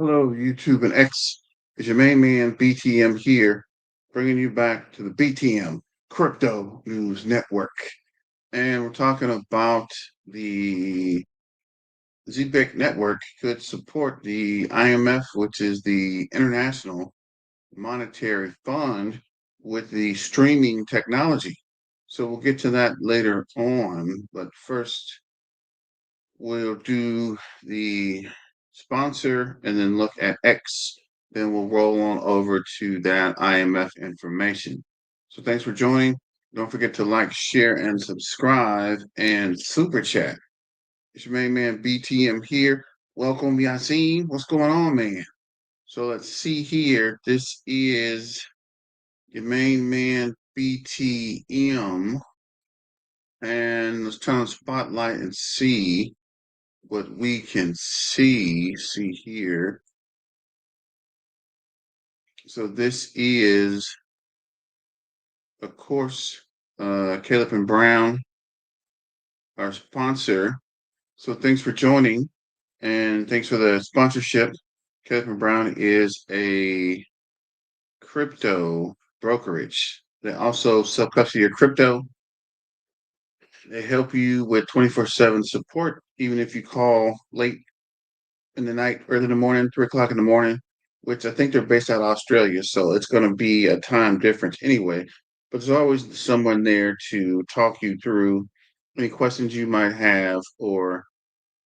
Hello, YouTube and X. It's your main man, BTM here, bringing you back to the BTM Crypto News Network. And we're talking about the Zebec Network could support the IMF, which is the International Monetary Fund, with the streaming technology. So we'll get to that later on. But first, we'll do the sponsor and then look at X. Then we'll roll on over to that IMF information. So thanks for joining. Don't forget to like, share, and subscribe and super chat. It's your main man BTM here. Welcome, Yasin. What's going on, man? So let's see here. This is your main man BTM. And let's turn on spotlight and see what we can see here. So this is, of course, Caleb and Brown, our sponsor. So thanks for joining and thanks for the sponsorship. Caleb and Brown is a crypto brokerage. They also sub-custody your crypto. They help you with 24/7 support, even if you call late in the night, early in the morning, 3 o'clock in the morning, which I think they're based out of Australia. So it's going to be a time difference anyway. But there's always someone there to talk you through any questions you might have or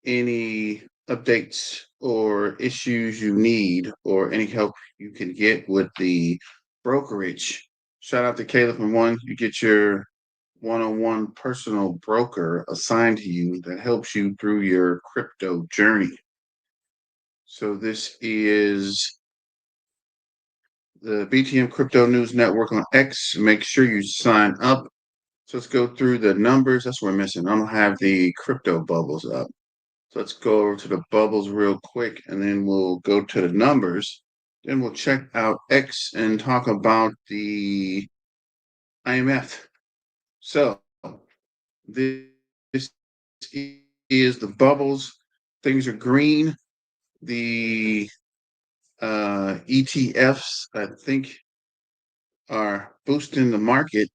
any updates or issues you need or any help you can get with the brokerage. Shout out to Caleb and One. You get your one-on-one personal broker assigned to you that helps you through your crypto journey. So this is the BTM Crypto News Network on X. Make sure you sign up. So let's go through the numbers. That's what we're missing. I don't have the crypto bubbles up. So let's go over to the bubbles real quick, and then we'll go to the numbers. Then we'll check out X and talk about the IMF. So this is the bubbles. Things are green. The ETFs, I think, are boosting the market.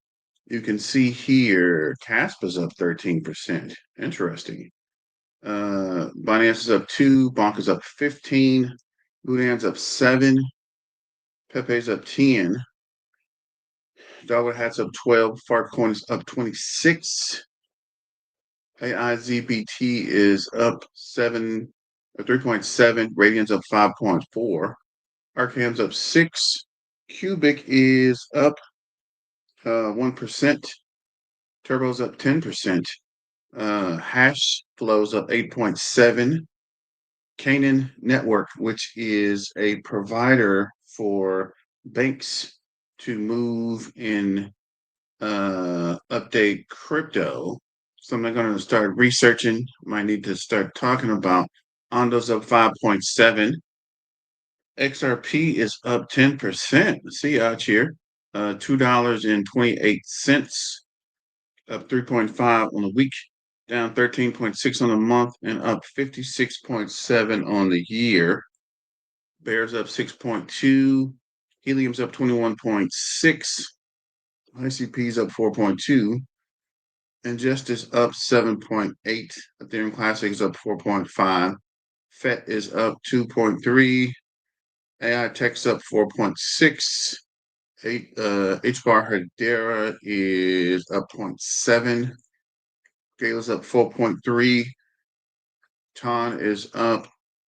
You can see here, CASP is up 13%. Interesting. Binance is up 2, Bonk is up 15, Boodan's up 7, Pepe's up 10, Dollar Hat's up 12, Fartcoin is up 26, AIZBT is up 3.7, Radian's up 5.4, Arcam's up 6, Cubic is up 1%, Turbo's up 10%, Hash flows up 8.7, Canaan Network, which is a provider for banks to move and update crypto. Something I'm going to start researching. Might need to start talking about. Ondo's up 5.7. XRP is up 10%. See out here. $2.28, up 3.5 on the week, down 13.6 on the month, and up 56.7 on the year. Bears up 6.2. Helium's up 21.6. ICP's up 4.2. Injustice up 7.8. Ethereum Classic is up 4.5. FET is up 2.3. AI Tech's up 4.6. HBAR Hedera is up 0.7. Gala's up 4.3. Ton is up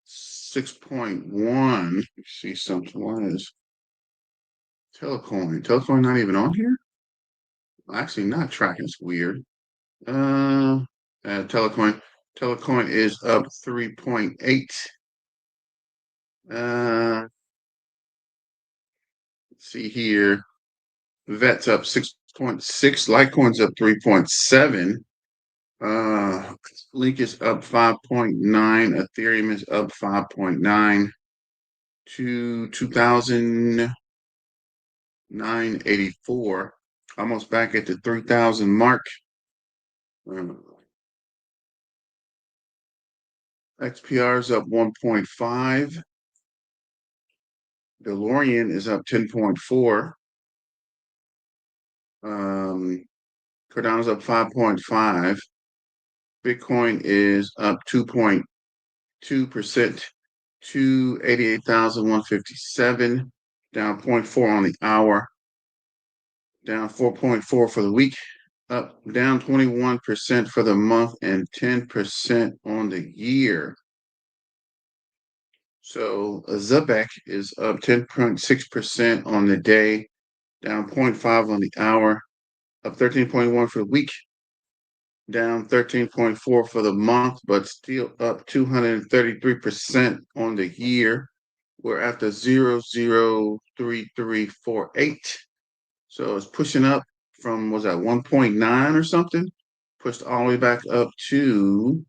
6.1. Let's see something. What is Telecoin? Telecoin not even on here? Actually, not tracking. It's weird. Telecoin. Telecoin is up 3.8. Let's see here. Vet's up 6.6. Litecoin's up 3.7. Link is up 5.9. Ethereum is up 5.9 to 2,984. Almost back at the 3,000 mark. XPR is up 1.5. DeLorean is up 10.4. Cardano's up 5.5. Bitcoin is up 2.2% to 88,157, down 0.4 on the hour, down 4.4 for the week, down 21% for the month, and 10% on the year. So Zebec is up 10.6% on the day, down 0.5 on the hour, up 13.1 for the week, down 13.4 for the month, but still up 233% on the year. We're at the 003348. So it's pushing up from, was that 1.9 or something? Pushed all the way back up to,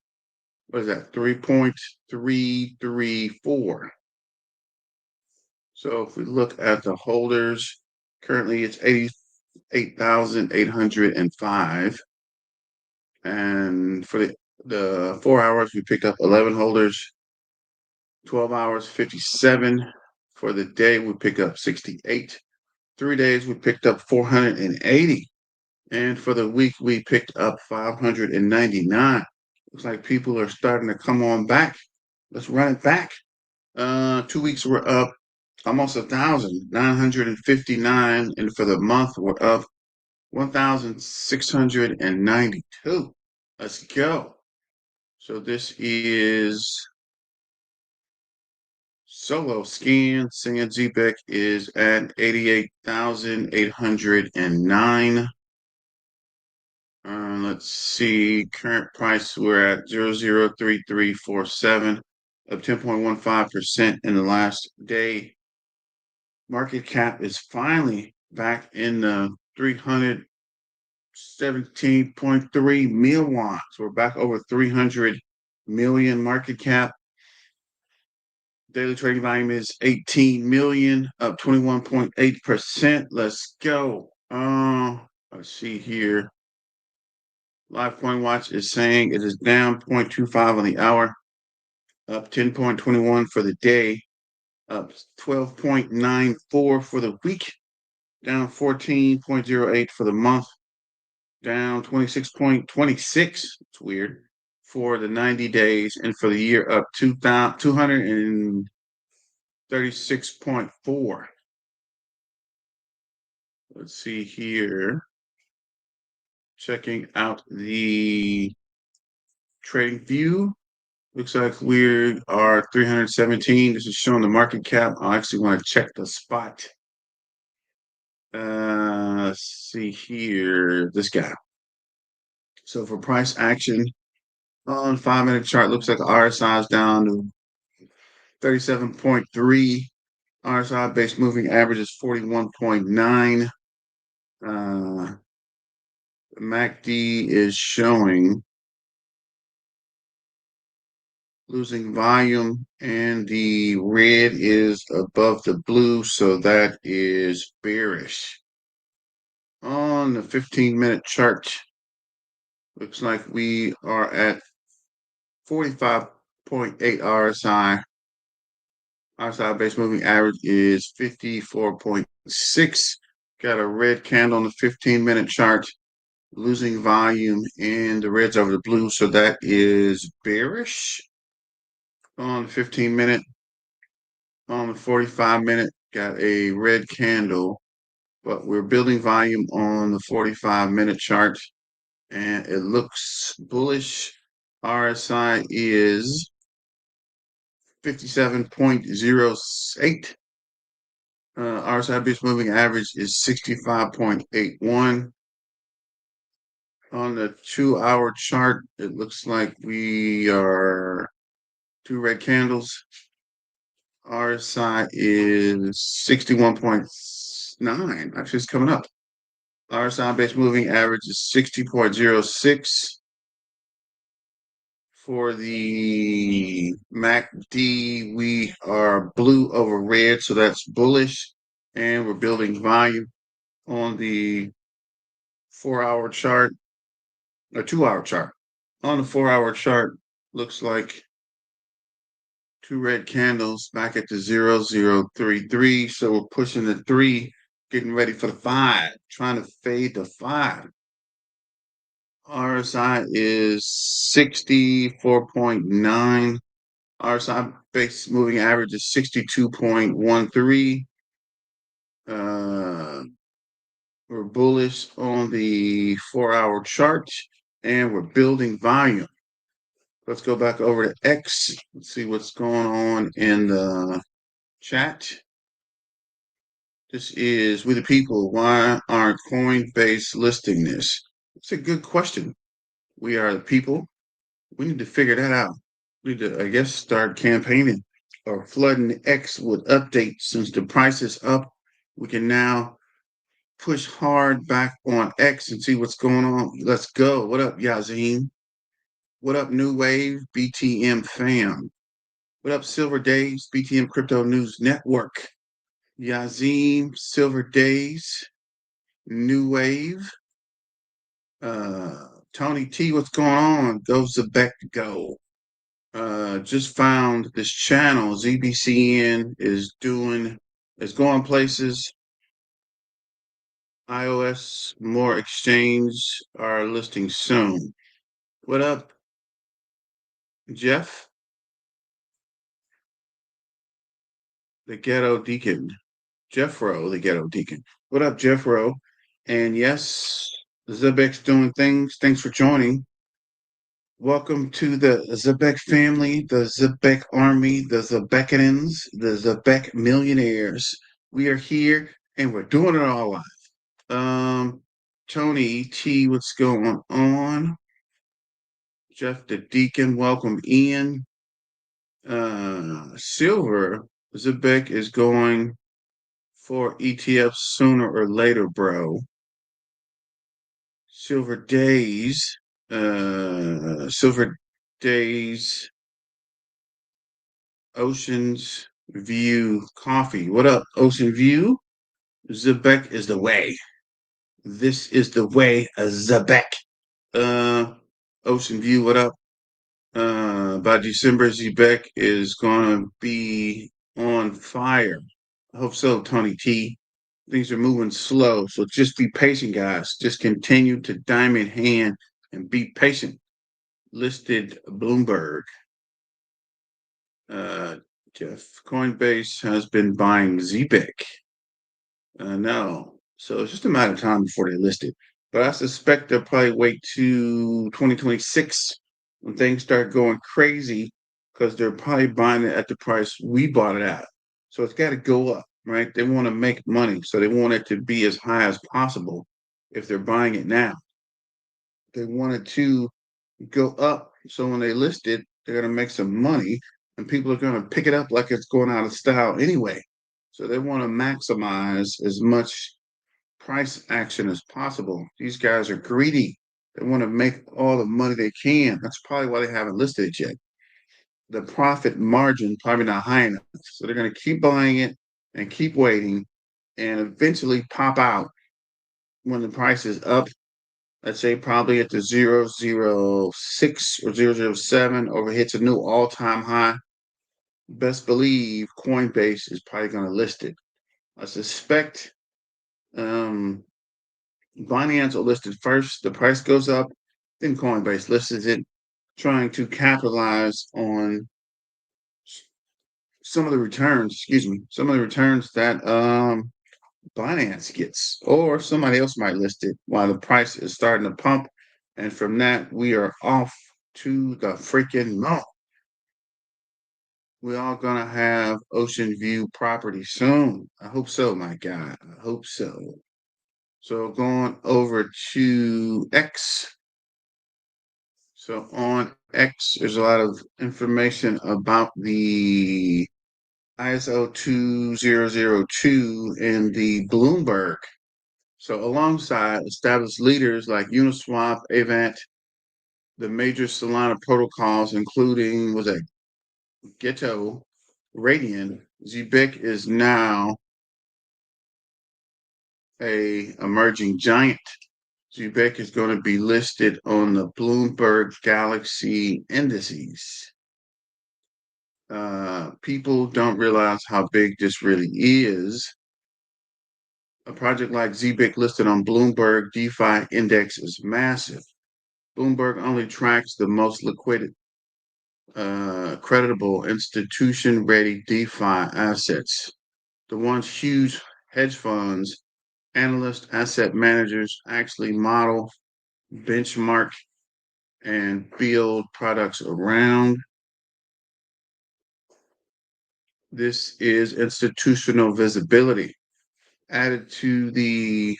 what is that, 3.334. So if we look at the holders, currently it's 88,805. And for the 4 hours, we picked up 11 holders, 12 hours, 57. For the day, we picked up 68. 3 days, we picked up 480. And for the week, we picked up 599. Looks like people are starting to come on back. Let's run it back. 2 weeks, we're up almost 1,000, 959. And for the month, we're up 1,692. Let's go. So this is Solo Scan. Saying Zebec is at 88,809. Let's see. Current price, we're at 003347, up 10.15% in the last day. Market cap is finally back in the 317.3 million. So we're back over 300 million market cap. Daily trading volume is 18 million, up 21.8%. Let's go. Let's see here. Live Coin Watch is saying it is down 0.25 on the hour, up 10.21 for the day, up 12.94 for the week, down 14.08 for the month, down 26.26. It's weird. For the 90 days, and for the year, up 236.4. Let's see here. Checking out the trading view. Looks like we are 317. This is showing the market cap. I actually want to check the spot. Let's see here. This guy. So for price action on 5-minute chart, looks like the RSI is down to 37.3. RSI based moving average is 41.9. MACD is showing losing volume, and the red is above the blue, so that is bearish. On the 15-minute chart, looks like we are at 45.8 RSI. RSI base moving average is 54.6. Got a red candle on the 15-minute chart, losing volume, and the red's over the blue, so that is bearish. On the 15-minute, on the 45-minute, got a red candle, but we're building volume on the 45-minute chart, and it looks bullish. RSI is 57.08. RSI base moving average is 65.81. On the 2-hour chart, it looks like we are 2 red candles. RSI is 61.9. Actually, it's coming up. RSI base moving average is 60.06. For the MACD, we are blue over red, so that's bullish. And we're building volume on the 4-hour chart, or 2-hour chart. On the 4-hour chart, looks like Two red candles back at the 0033. So we're pushing the 3, getting ready for the 5, trying to fade the 5. RSI is 64.9. RSI base moving average is 62.13. We're bullish on the 4-hour chart, and we're building volume. Let's go back over to X. Let's see what's going on in the chat. This is We the People. Why aren't Coinbase listing this? It's a good question. We are the people. We need to figure that out. We need to, I guess, start campaigning or flooding X with updates. Since the price is up, we can now push hard back on X and see what's going on. Let's go. What up, Yazim? What up, New Wave, BTM fam? What up, Silver Days, BTM Crypto News Network? Yazim, Silver Days, New Wave. Tony T, what's going on? Go Zebec, go. Just found this channel. ZBCN is going places. iOS, more exchange are listing soon. What up, Jeff? The Ghetto Deacon. Jeffro, the Ghetto Deacon. What up, Jeffro? And yes, Zebec's doing things. Thanks for joining. Welcome to the Zebec family, the Zebec army, the Zebecans, the Zebec millionaires. We are here and we're doing it all live. Tony T, what's going on? Jeff the Deacon, welcome Ian. Silver, Zebec is going for ETFs sooner or later, bro. Silver Days, Oceans View Coffee. What up, Ocean View? Zebec is the way. This is the way, Zebec. Ocean View, what up? By December, Zebec is gonna be on fire. I hope so, Tony T. Things are moving slow, so just be patient, guys. Just continue to diamond hand and be patient. Listed Bloomberg. Jeff, Coinbase has been buying Zebec. No, so it's just a matter of time before they list it. But I suspect they'll probably wait to 2026 when things start going crazy because they're probably buying it at the price we bought it at. So it's got to go up, right? They want to make money, so they want it to be as high as possible if they're buying it now. They want it to go up, so when they list it, they're going to make some money, and people are going to pick it up like it's going out of style anyway. So they want to maximize as much price action as possible. These guys are greedy. They want to make all the money they can. That's probably why they haven't listed it yet. The profit margin probably not high enough. So they're going to keep buying it and keep waiting and eventually pop out when the price is up. Let's say probably at the 006 or 007 or hits a new all-time high. Best believe Coinbase is probably going to list it. I suspect Binance will list it first. The price goes up, then Coinbase lists it, trying to capitalize on some of the returns. Some of the returns that Binance gets, or somebody else might list it while the price is starting to pump, and from that we are off to the freaking moon. We are gonna have Ocean View property soon. I hope so, my guy. I hope so. So going over to X. So on X, there's a lot of information about the ISO 2002 and the Bloomberg. So alongside established leaders like Uniswap, Avant, the major Solana protocols, including was that Ghetto, Radian, Zebec is now a emerging giant. Zebec is going to be listed on the Bloomberg Galaxy indices. People don't realize how big this really is. A project like Zebec listed on Bloomberg DeFi index is massive. Bloomberg only tracks the most liquid, creditable, institution-ready DeFi assets. The ones huge hedge funds, analysts, asset managers actually model, benchmark, and build products around. This is institutional visibility added to the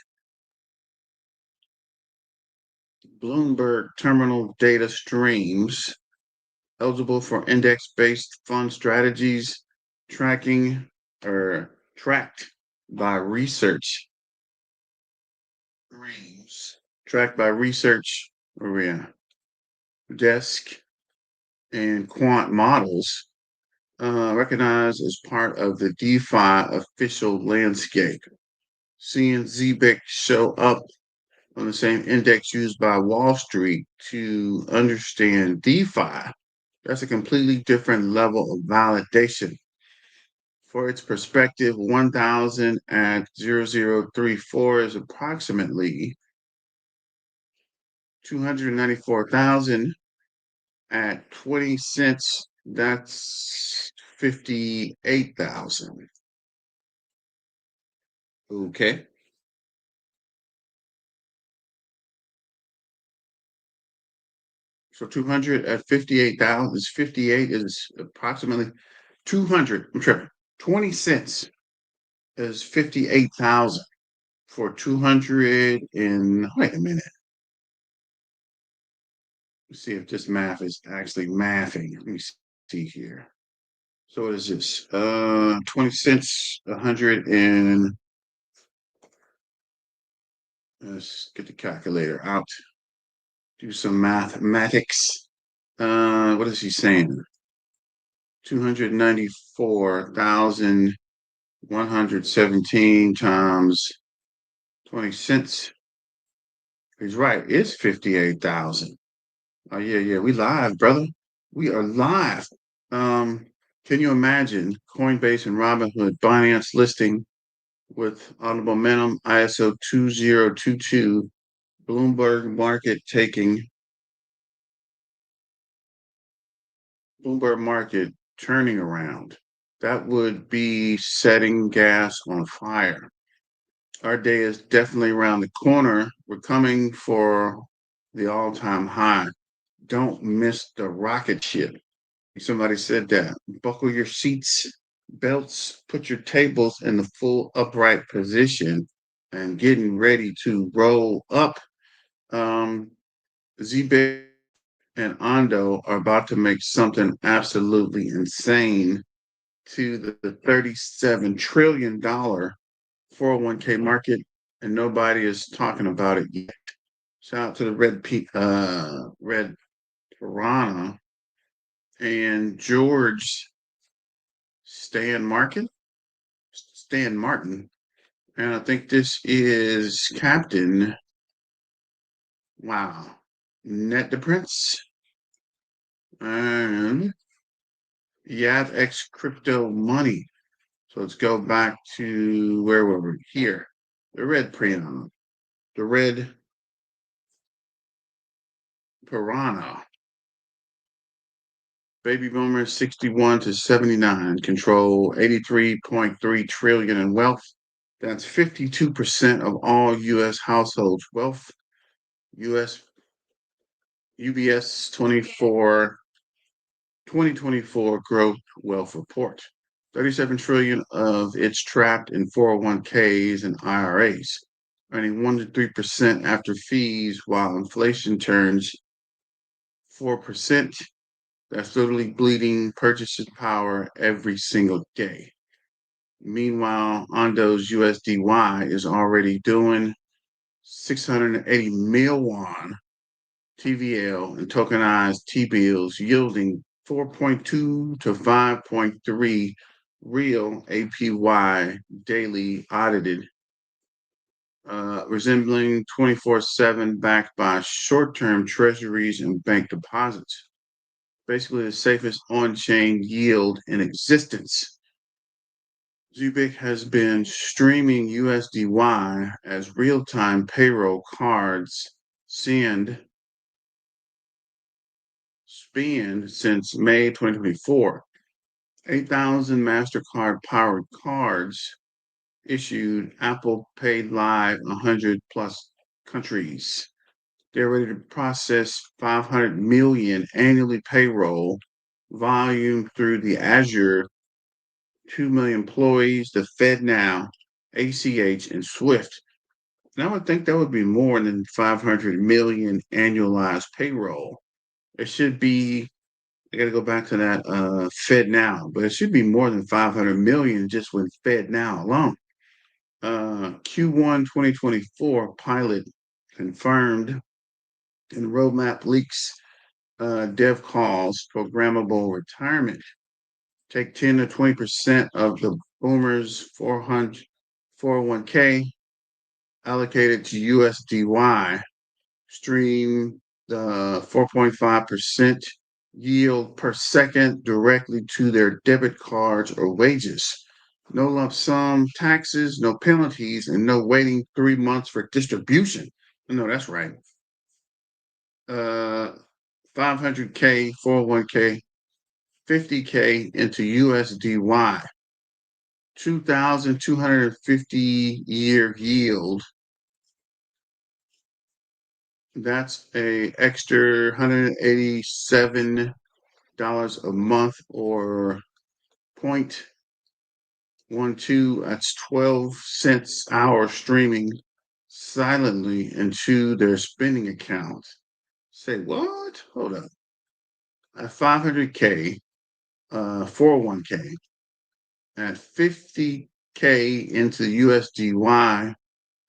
Bloomberg terminal data streams, eligible for index-based fund strategies, tracking or tracked by research streams, tracked by research desk and quant models, recognized as part of the DeFi official landscape. Seeing Zebec show up on the same index used by Wall Street to understand DeFi, that's a completely different level of validation. For its perspective, 1,000 at 0034 is approximately 294,000 at 20 cents. That's 58,000. Okay. So 200 at 58,000 is 58 is approximately 200. I'm tripping. 20 cents is 58,000 for 200 in, wait a minute. Let's see if this math is actually mathing. Let me see here. So what is this? 20 cents, 100 and let's get the calculator out. Do some mathematics. What is he saying? 294,117 times 20 cents. He's right. It's 58,000. Oh yeah, we live, brother. We are live. Can you imagine Coinbase and Robinhood Binance listing with on the momentum ISO 2022, Bloomberg market turning around? That would be setting gas on fire. Our day is definitely around the corner. We're coming for the all-time high. Don't miss the rocket ship. Somebody said that. Buckle your seats, belts, put your tables in the full upright position and getting ready to roll up. Zebek and Ondo are about to make something absolutely insane to the $37 trillion 401k market, and nobody is talking about it yet. Shout out to the Red Piranha and George Stan Martin, and I think this is Captain. Wow, Net the Prince and X Crypto Money. So let's go back to where were we? Here, the Red Piranha, the Red Piranha. Baby boomers 61 to 79 control 83.3 trillion in wealth. That's 52% of all US households' wealth. US UBS 2024 growth wealth report. 37 trillion of it's trapped in 401ks and IRAs, earning 1 to 3% after fees while inflation turns 4%. That's literally bleeding purchasing power every single day. Meanwhile, Ondo's USDY is already doing 680 mil won TVL and tokenized T-bills, yielding 4.2 to 5.3 real APY daily audited, resembling 24/7 backed by short-term treasuries and bank deposits. basically the safest on-chain yield in existence. Zebec has been streaming USDY as real-time payroll cards spend since May 2024. 8,000 MasterCard powered cards issued. Apple paid live 100 plus countries. They're ready to process 500 million annually payroll volume through the Azure, 2 million employees, the FedNow, ACH, and Swift. And I would think that would be more than 500 million annualized payroll. It should be, I got to go back to that FedNow, but it should be more than 500 million just with FedNow alone. Q1 2024 pilot confirmed in roadmap leaks, dev calls programmable retirement. Take 10 to 20% of the boomers' 401k allocated to USDY, stream the 4.5% yield per second directly to their debit cards or wages. No lump sum taxes, no penalties, and no waiting 3 months for distribution. No, that's right. 500K, 401K, 50K into USDY, 2,250 year yield. That's a extra $187 a month, or 0.12. That's 12 cents hour streaming silently into their spending account. Say what? Hold up. At 500K, 401K, at 50K into USDY,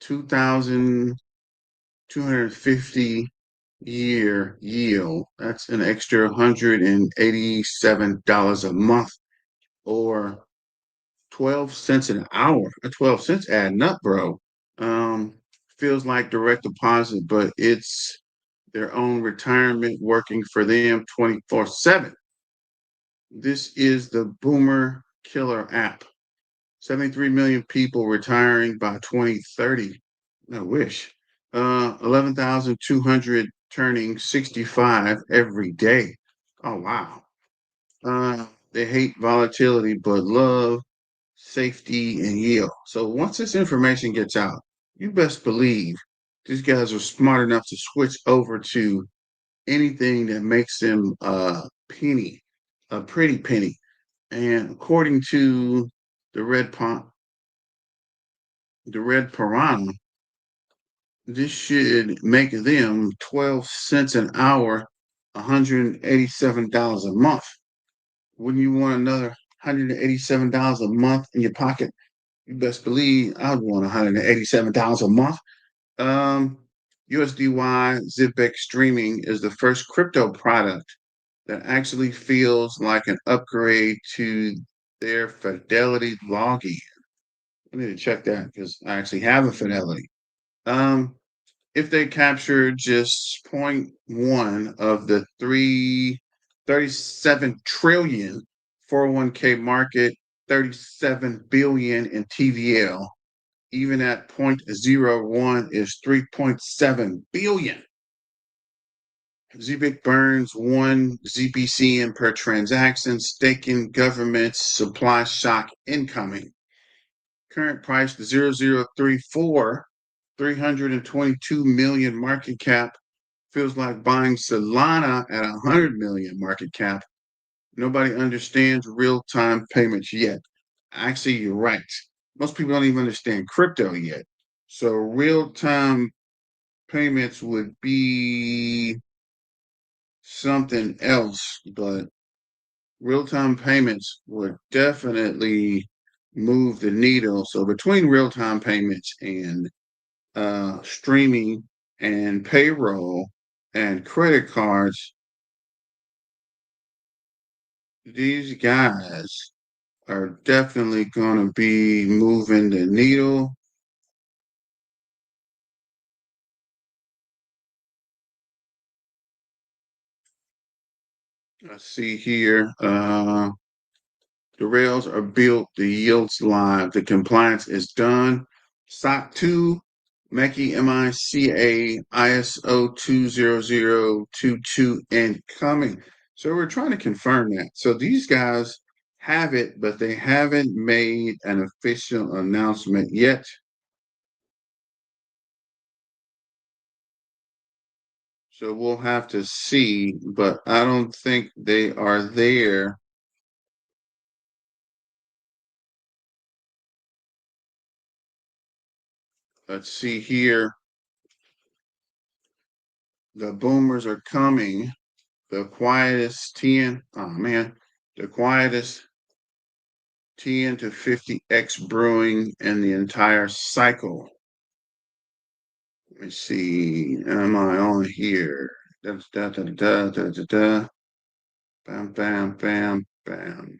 2,250 year yield. That's an extra $187 a month, or 12 cents an hour. 12 cents adding up, bro. Um, Feels like direct deposit, but it's their own retirement working for them 24/7. This is the Boomer Killer app. 73 million people retiring by 2030. I wish. 11,200 turning 65 every day. Oh, wow. They hate volatility, but love safety and yield. So once this information gets out, you best believe these guys are smart enough to switch over to anything that makes them a penny, a pretty penny. And according to the Red Piranha, this should make them 12 cents an hour, $187 a month. Wouldn't you want another $187 a month in your pocket? You best believe I'd want $187 a month. Um, USDY Zebec streaming is the first crypto product that actually feels like an upgrade to their Fidelity login. I need to check that because I actually have a Fidelity. Um, if they capture just zero point 0.1 of the 37 trillion 401k market, 37 billion in TVL, even at 0.01 is 3.7 billion. Zebec burns 1 ZBCN per transaction, staking government's supply shock incoming. Current price 0034, 322 million market cap. Feels like buying Solana at 100 million market cap. Nobody understands real-time payments yet. Actually, you're right. Most people don't even understand crypto yet. So real-time payments would be something else, but real-time payments would definitely move the needle. So between real-time payments and streaming and payroll and credit cards, these guys are definitely going to be moving the needle. Let's see here. The rails are built, the yields live, the compliance is done. SOC 2, MECI MICA ISO 20022 incoming. So we're trying to confirm that. So these guys have it, but they haven't made an official announcement yet. So we'll have to see, but I don't think they are there. Let's see here. The boomers are coming. The quietest 10, oh man, the quietest 10 to 50x brewing in the entire cycle. Let me see. Am I on here? Da, da, da, da, da, da, da. Bam, bam, bam, bam.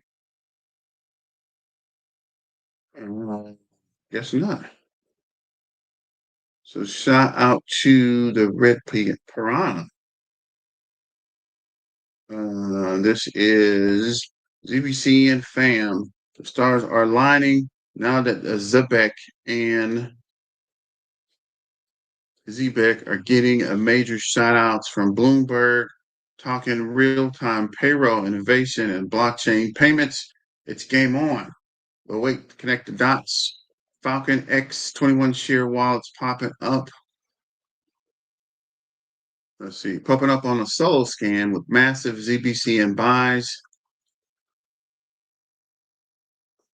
Guess not. So shout out to the Red Piranha. This is ZBCN fam. The stars are lining now that Zebec and Zebec are getting a major shout outs from Bloomberg, talking real time payroll innovation and blockchain payments. It's game on. But wait, connect the dots. Falcon X 21 share wallets popping up. Let's see, popping up on a solo scan with massive ZBCN buys.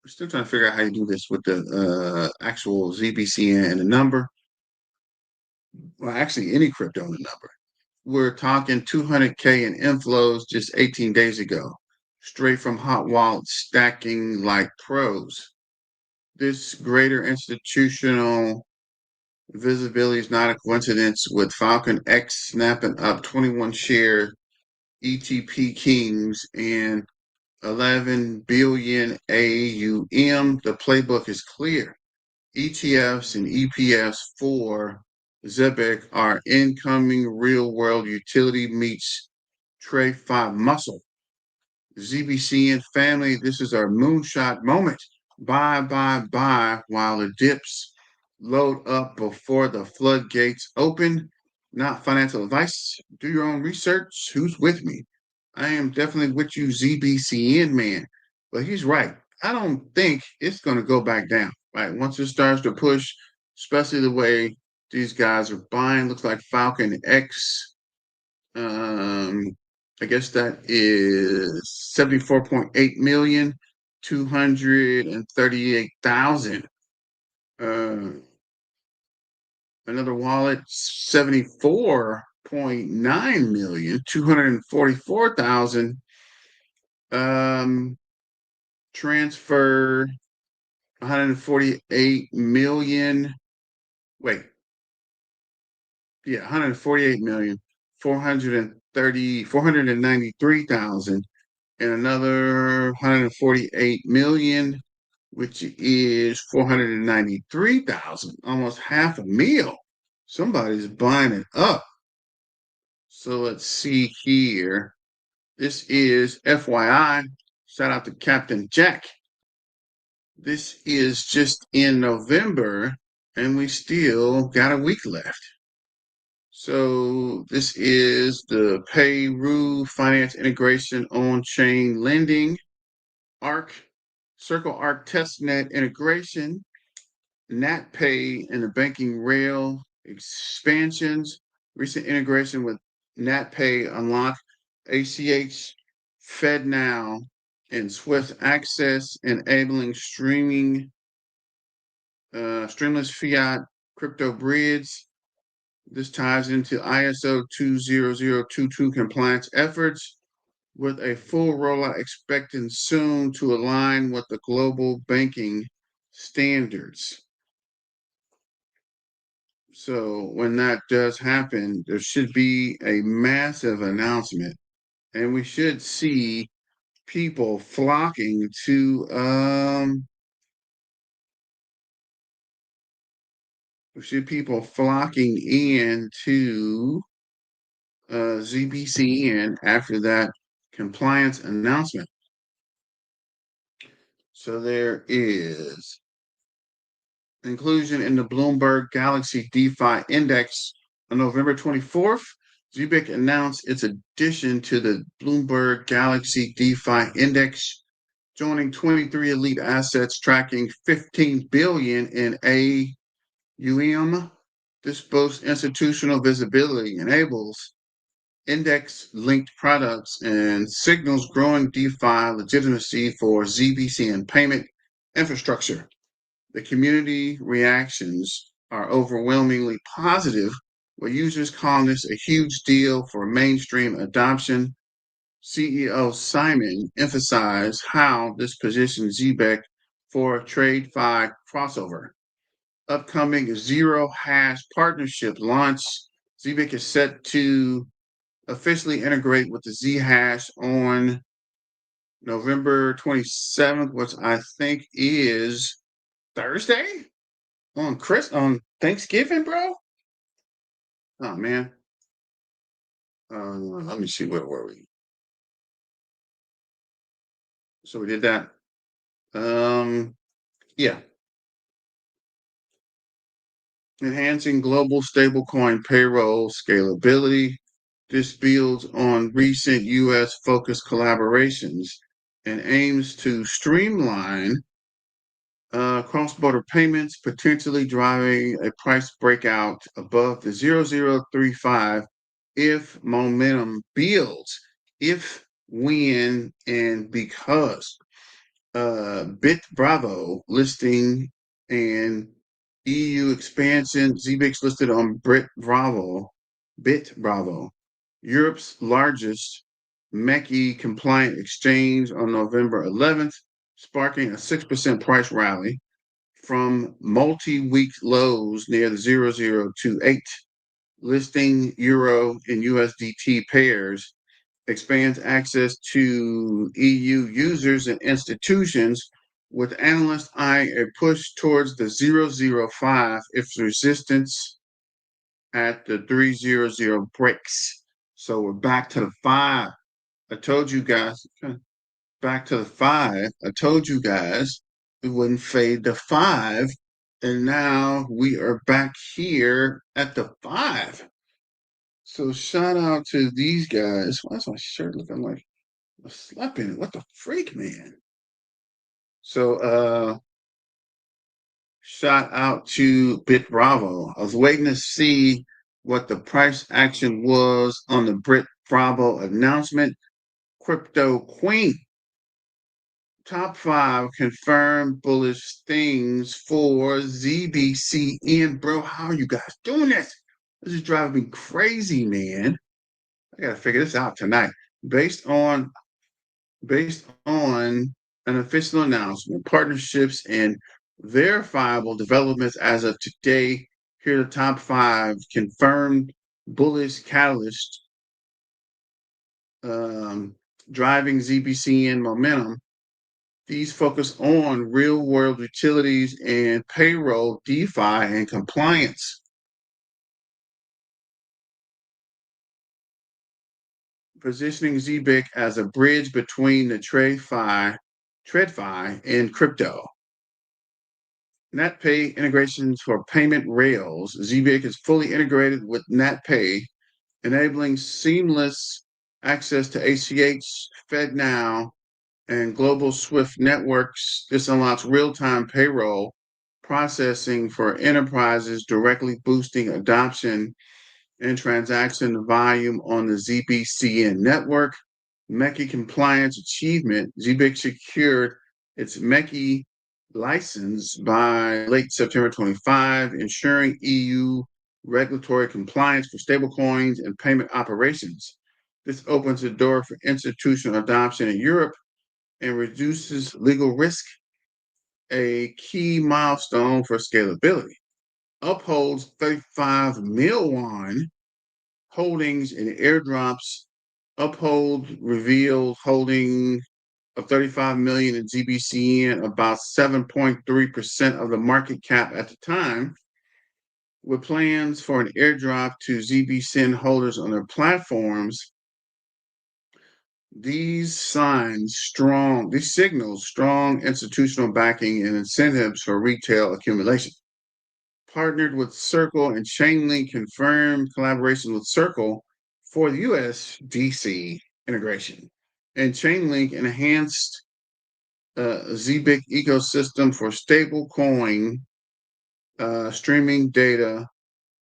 We're still trying to figure out how you do this with the actual ZBCN and the number. Well, actually, any crypto and the number. We're talking 200K in inflows just 18 days ago, straight from hot wallets stacking like pros. This greater institutional visibility is not a coincidence with Falcon X snapping up 21 share ETP Kings and 11 billion AUM. The playbook is clear. ETFs and EPFs for Zebec are incoming real world utility meets Trey 5 muscle. ZBCN family, this is our moonshot moment. Buy while the dips load up before the floodgates open. Not financial advice. Do your own research. Who's with me? I am definitely with you, ZBCN man. But he's right. I don't think it's going to go back down. Right. Once it starts to push, especially the way these guys are buying, looks like Falcon X. I guess that is 74.8 million, 238,000. Another wallet, 74.9 million, 244,000. Transfer 148 million. Wait, yeah, 148 million, 493,000, and another 148 million, which is 493,000, almost half a meal. Somebody's buying it up. So let's see here. This is FYI. Shout out to Captain Jack. This is just in November, and we still got a week left. So this is the payroll finance integration on-chain lending, ARC, Circle ARC testnet integration, NatPay and the banking rail expansions, recent integration with NatPay unlock ACH, FedNow, and Swift access, enabling streamless fiat crypto bridge. This ties into ISO 20022 compliance efforts with a full rollout expected soon to align with the global banking standards. So when that does happen, there should be a massive announcement, and we should see people flocking to we should people flocking in to ZBCN after that compliance announcement. So there is inclusion in the Bloomberg Galaxy DeFi Index on November 24th. Zebec announced its addition to the Bloomberg Galaxy DeFi Index, joining 23 elite assets tracking 15 billion in AUM. This boasts institutional visibility, enables index-linked products, and signals growing DeFi legitimacy for ZBCN payment infrastructure. The community reactions are overwhelmingly positive, with users calling this a huge deal for mainstream adoption. CEO Simon emphasized how this positions Zebec for a TradeFi crossover. Upcoming zero hash partnership launch. Zebec is set to officially integrate with the Zhash on November 27th, which I think is Thursday on Thanksgiving, bro. Oh man. Let me see, where were we? So we did that. Yeah. Enhancing global stablecoin payroll scalability. This builds on recent US focused collaborations and aims to streamline cross-border payments, potentially driving a price breakout above the 0035 if momentum builds, if, when, and because. Bit Bravo listing and EU expansion. Zebix listed on Bit Bravo, Europe's largest MECI compliant exchange on November 11th, sparking a 6% price rally from multi-week lows near the 0028. Listing Euro and USDT pairs expands access to EU users and institutions, with analysts eyeing a push towards the 005 if resistance at the 300 breaks. So we're back to the 5. I told you guys, back to the 5. I told you guys it wouldn't fade to 5. And now we are back here at the 5. So shout out to these guys. Why is my shirt looking like I slept in it? What the freak, man? So shout out to Bit Bravo. I was waiting to see what the price action was on the Bit Bravo announcement. Crypto Queen. Top 5 confirmed bullish things for ZBCN. Bro, how are you guys doing this? This is driving me crazy, man. I gotta figure this out tonight. Based on an official announcement, partnerships, and verifiable developments as of today, here are the top 5 confirmed bullish catalysts driving ZBCN momentum. These focus on real world utilities and payroll, DeFi, and compliance. Positioning Zebec as a bridge between the TradFi and crypto. NatPay integrations for payment rails. Zebec is fully integrated with NatPay, enabling seamless access to ACH, FedNow, and global Swift networks. This unlocks real-time payroll processing for enterprises, directly boosting adoption and transaction volume on the ZBCN network. MECI compliance achievement. Zebec secured its MECI license by late September 25, ensuring EU regulatory compliance for stablecoins and payment operations. This opens the door for institutional adoption in Europe and reduces legal risk, a key milestone for scalability. Upholds 35 mil holdings in airdrops. Uphold revealed holding of 35 million in ZBCN, about 7.3% of the market cap at the time, with plans for an airdrop to ZBCN holders on their platforms. these signals strong institutional backing and incentives for retail accumulation. Partnered with Circle and Chainlink confirmed collaboration with Circle for the USDC integration. And Chainlink enhanced Zebec ecosystem for stablecoin streaming data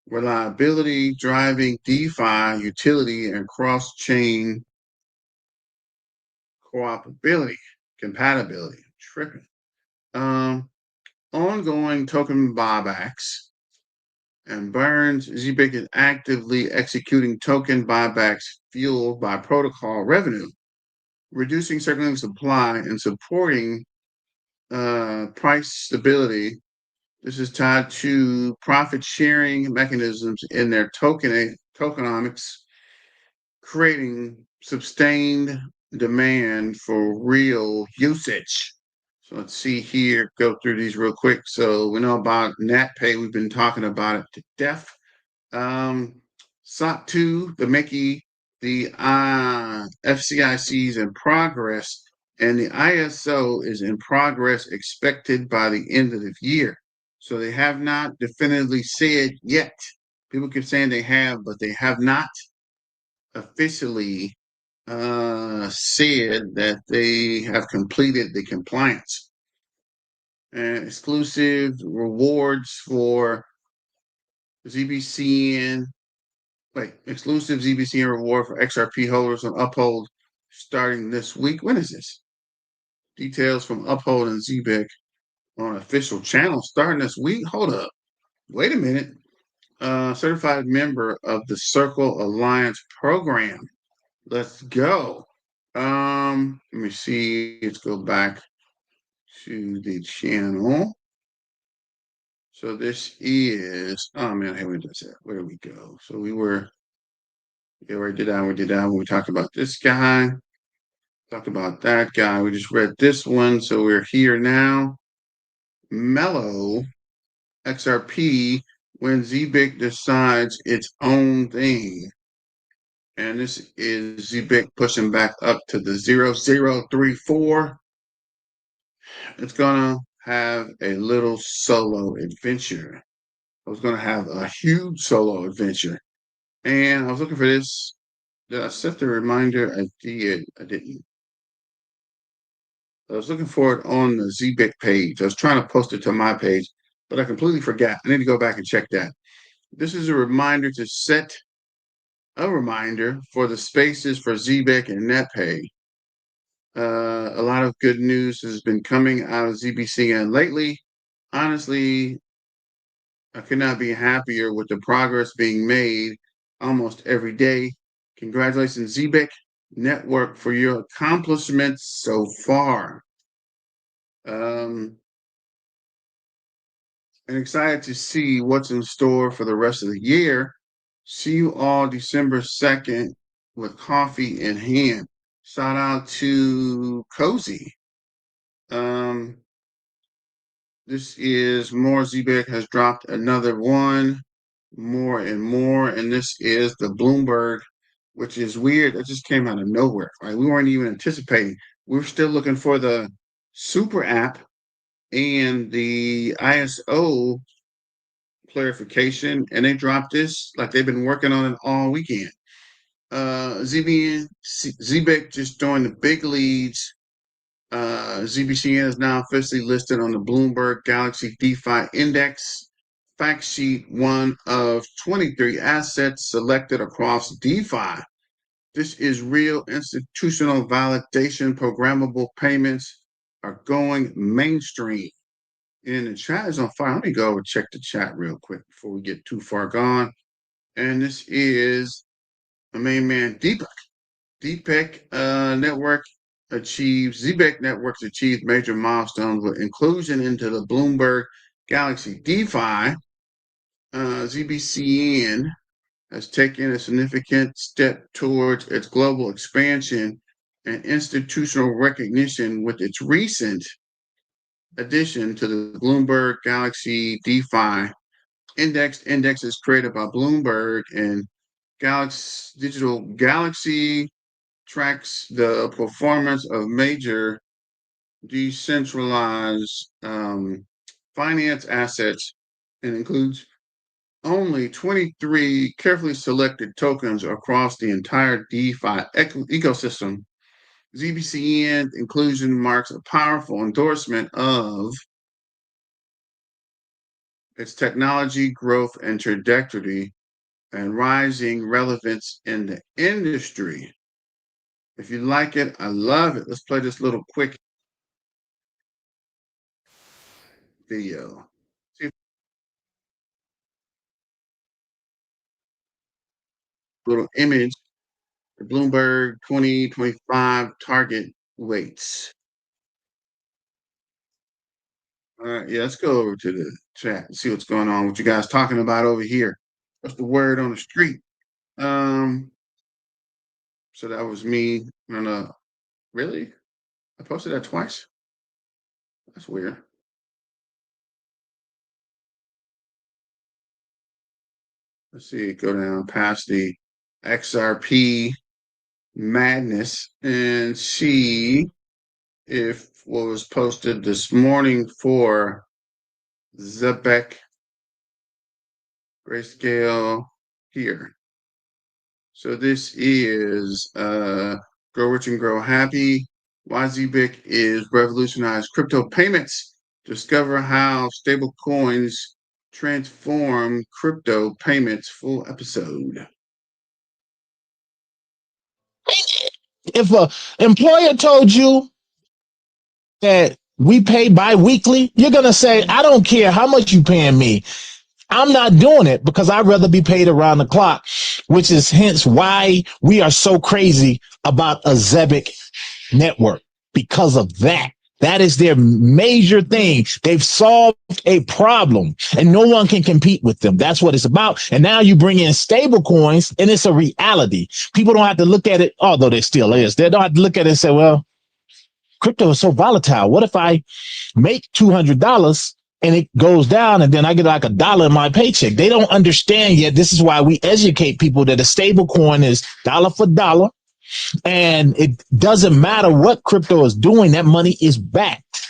reliability, driving DeFi utility and cross-chain compatibility. Tripping. Ongoing token buybacks and Burns Zebec is actively executing token buybacks fueled by protocol revenue, reducing circulating supply and supporting price stability. This is tied to profit sharing mechanisms in their tokenomics, creating sustained demand for real usage. So let's see here, go through these real quick. So we know about NatPay. We've been talking about it to death. SOC 2, the Mickey, the FCIC is in progress, and the ISO is in progress, expected by the end of the year. So they have not definitively said yet. People keep saying they have, but they have not officially said that they have completed the compliance. And exclusive rewards for ZBCN. Exclusive ZBCN reward for XRP holders on Uphold starting this week. When is this? Details from Uphold and Zebec on official channel starting this week. Hold up. Wait a minute. Certified member of the Circle Alliance program. Let's go. Let me see. Let's go back to the channel. So this is, oh man, I haven't done that. Where do we go? So we were, yeah, we did that. When we talked about this guy, talked about that guy. We just read this one. So we're here now. Mellow XRP when Zebec decides its own thing. And this is Zebec pushing back up to the 0034. It's gonna have a little solo adventure. I was gonna have a huge solo adventure. And I was looking for this. Did I set the reminder? I did. I didn't. I was looking for it on the Zebec page. I was trying to post it to my page, but I completely forgot. I need to go back and check that. This is a reminder to set a reminder for the spaces for Zebec and NetPay. A lot of good news has been coming out of ZBCN lately. Honestly, I could not be happier with the progress being made almost every day. Congratulations, Zebec Network, for your accomplishments so far. And excited to see what's in store for the rest of the year. See you all December 2nd with coffee in hand. Shout out to Cozy. This is more. Zebec has dropped another one, more and more, and this is the Bloomberg, which is weird. It just came out of nowhere. Right? We weren't even anticipating. We were still looking for the super app and the ISO clarification, and they dropped this like they've been working on it all weekend. Zebec just joined the big leads. ZBCN is now officially listed on the Bloomberg Galaxy DeFi Index. Fact sheet one of 23 assets selected across DeFi. This is real institutional validation. Programmable payments are going mainstream. And the chat is on fire. Let me go and check the chat real quick before we get too far gone. And this is my main man, Deepak. Zebec Networks achieved major milestones with inclusion into the Bloomberg Galaxy DeFi. ZBCN has taken a significant step towards its global expansion and institutional recognition with its recent addition to the Bloomberg Galaxy DeFi Index. Index is created by Bloomberg and Digital Galaxy tracks the performance of major decentralized finance assets and includes only 23 carefully selected tokens across the entire DeFi ecosystem. ZBCN inclusion marks a powerful endorsement of its technology growth and trajectory and rising relevance in the industry. If you like it, I love it. Let's play this little quick video. See, little image, the Bloomberg 2025 target weights. All right, yeah, let's go over to the chat and see what's going on. What you guys talking about over here? What's the word on the street? Um, so that was me. Really? I posted that twice. That's weird. Let's see, go down past the XRP madness and see if what was posted this morning for Zebec Grayscale here. So this is Grow Rich and Grow Happy. Why Zebec is revolutionized crypto payments. Discover how stable coins transform crypto payments. Full episode. If a employer told you that we pay bi-weekly, you're gonna say, I don't care how much you paying me. I'm not doing it because I'd rather be paid around the clock, which is hence why we are so crazy about a Zebec network because of that. That is their major thing. They've solved a problem and no one can compete with them. That's what it's about. And now you bring in stable coins and it's a reality. People don't have to look at it, although there still is. They don't have to look at it and say, well, crypto is so volatile. What if I make $200 and it goes down and then I get like $1 in my paycheck? They don't understand yet. This is why we educate people that a stable coin is dollar for dollar. And it doesn't matter what crypto is doing, that money is backed.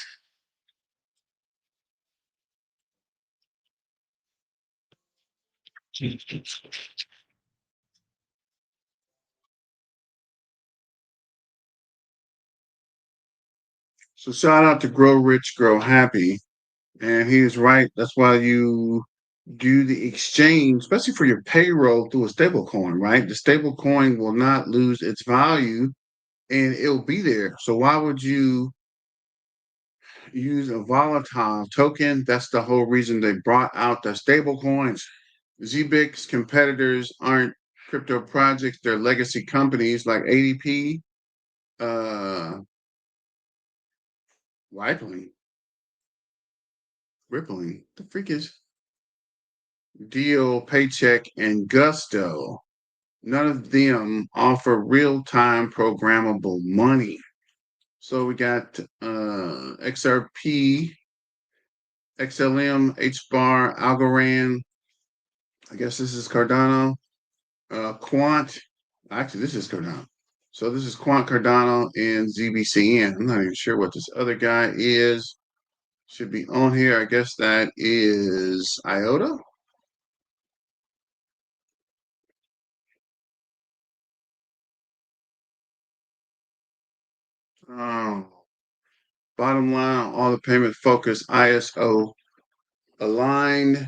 So shout out to Grow Rich, Grow Happy. And he is right. That's why you do the exchange, especially for your payroll through a stable coin, right? The stable coin will not lose its value and it'll be there. So why would you use a volatile token? That's the whole reason they brought out the stable coins. ZBIC's competitors aren't crypto projects, they're legacy companies like ADP, uh, Rippling. The freak is Deal, Paycheck, and Gusto. None of them offer real-time programmable money. So we got XRP, XLM, HBAR, Algorand. I guess this is Cardano. Quant. Actually, this is Cardano. So this is Quant, Cardano, and ZBCN. I'm not even sure what this other guy is. Should be on here. I guess that is IOTA. Oh, bottom line, all the payment focused ISO aligned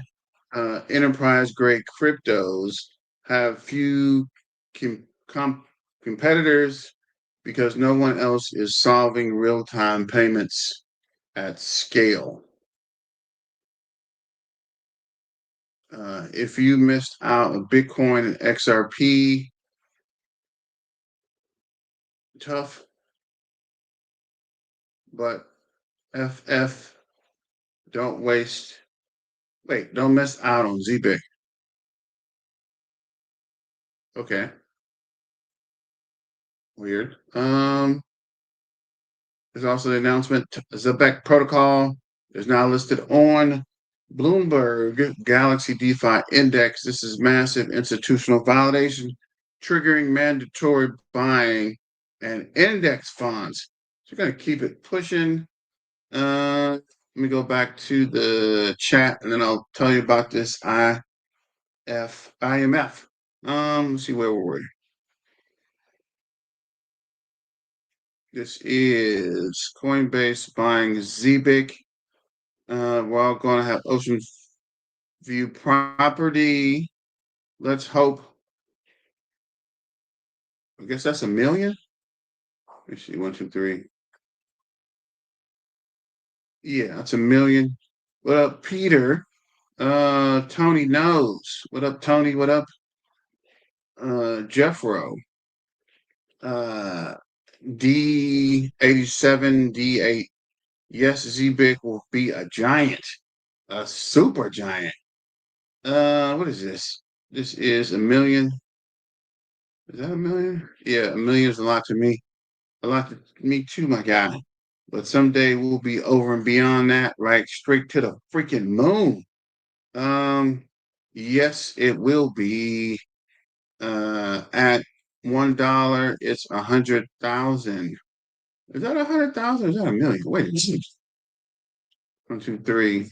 enterprise grade cryptos have few competitors because no one else is solving real time payments at scale. If you missed out on Bitcoin and XRP, tough, but FF, don't don't miss out on ZBIC. Okay, weird. There's also the announcement Zebec protocol is now listed on Bloomberg Galaxy DeFi Index. This is massive institutional validation, triggering mandatory buying and index funds. So we're going to keep it pushing. Let me go back to the chat and then I'll tell you about this IMF. Let's see where we're. This is Coinbase buying Zebec. We're all going to have Ocean View property. Let's hope. I guess that's a million. Let me see. 1, 2, 3. Yeah, that's a million. What up, Peter? Tony knows. What up, Tony? What up? Jeffro. Uh, D87, D8. Yes, Zbig will be a giant, a super giant. What is this? This is a million. Is that a million? Yeah, a million is a lot to me. A lot to me too, my guy. But someday we'll be over and beyond that, right? Straight to the freaking moon. Um, yes, it will be. At $1, it's 100,000. Is that 100,000? Is that a million? Wait a minute. 1, 2, 3.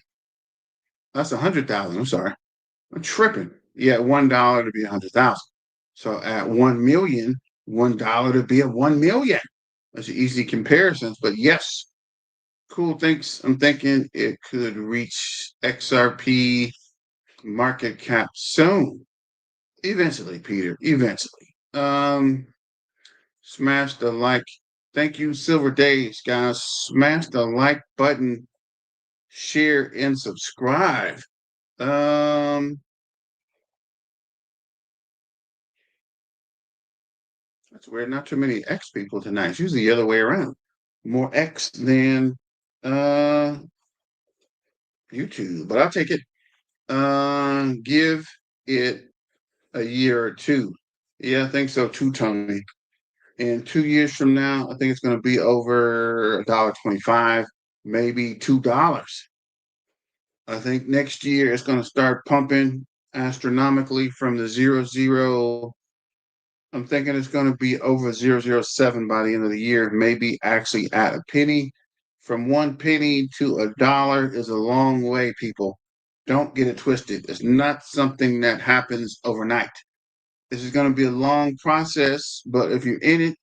That's 100,000. I'm sorry. I'm tripping. Yeah, $1 to be 100,000. So at 1 million, $1 to be a 1 million. That's an easy comparison. But yes, cool. Thanks. I'm thinking it could reach XRP market cap soon. Eventually, Peter. Eventually. Smash the like. Thank you, Silver Days, guys. Smash the like button, share, and subscribe. Um, that's weird. Not too many X people tonight. It's usually the other way around. More X than uh YouTube, but I'll take it. Give it a year or two. Yeah, I think so too, Tony. And 2 years from now, I think it's going to be over $1.25, maybe $2. I think next year it's going to start pumping astronomically from the 00. I'm thinking it's going to be over 007 by the end of the year, maybe actually at a penny. From 1 penny to $1 is a long way, people. Don't get it twisted. It's not something that happens overnight. This is going to be a long process, but if you're in it,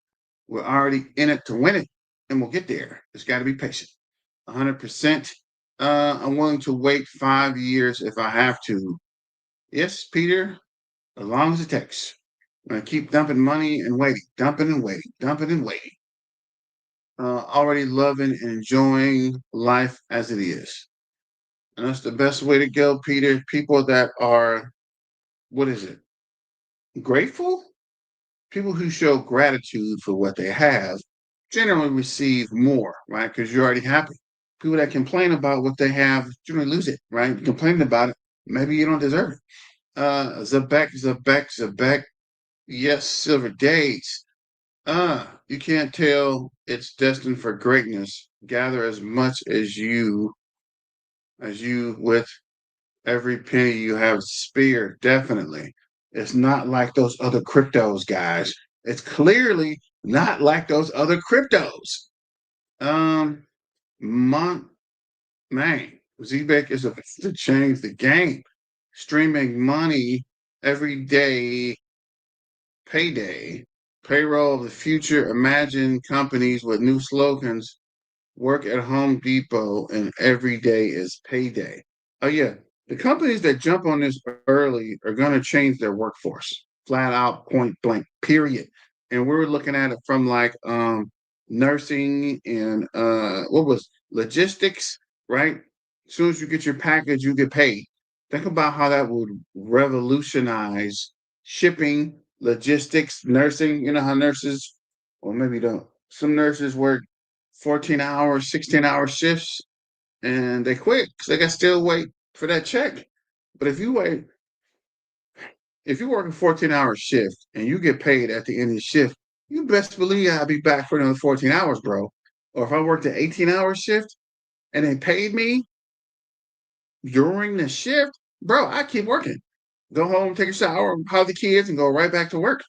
we're already in it to win it, and we'll get there. It's got to be patient. 100%. I'm willing to wait 5 years if I have to. Yes, Peter, as long as it takes. I'm gonna keep dumping money and waiting, dumping and waiting, dumping and waiting. Already loving and enjoying life as it is. And that's the best way to go, Peter. People that are, what is it, grateful? People who show gratitude for what they have generally receive more, right? Because you're already happy. People that complain about what they have generally lose it, right? Complaining about it, maybe you don't deserve it. Zebec. Yes, Silver Days. You can't tell it's destined for greatness. Gather as you with every penny you have spared, definitely. It's not like those other cryptos, guys. It's clearly not like those other cryptos. Um, Mon man, Zebec is about to change the game. Streaming money every day, payday, payroll of the future. Imagine companies with new slogans. Work at Home Depot and every day is payday. Oh yeah, the companies that jump on this early are going to change their workforce, flat out, point blank, period. And we're looking at it from like nursing and what was logistics, right? As soon as you get your package, you get paid. Think about how that would revolutionize shipping, logistics, nursing. You know how nurses, or maybe don't. Some nurses work 14-hour, 16-hour shifts and they quit because they got to still wait for that check. But if you work a 14-hour shift and you get paid at the end of the shift, you best believe I'll be back for another 14 hours, bro. Or if I worked an 18-hour shift and they paid me during the shift, bro, I keep working. Go home, take a shower, hug the kids, and go right back to work.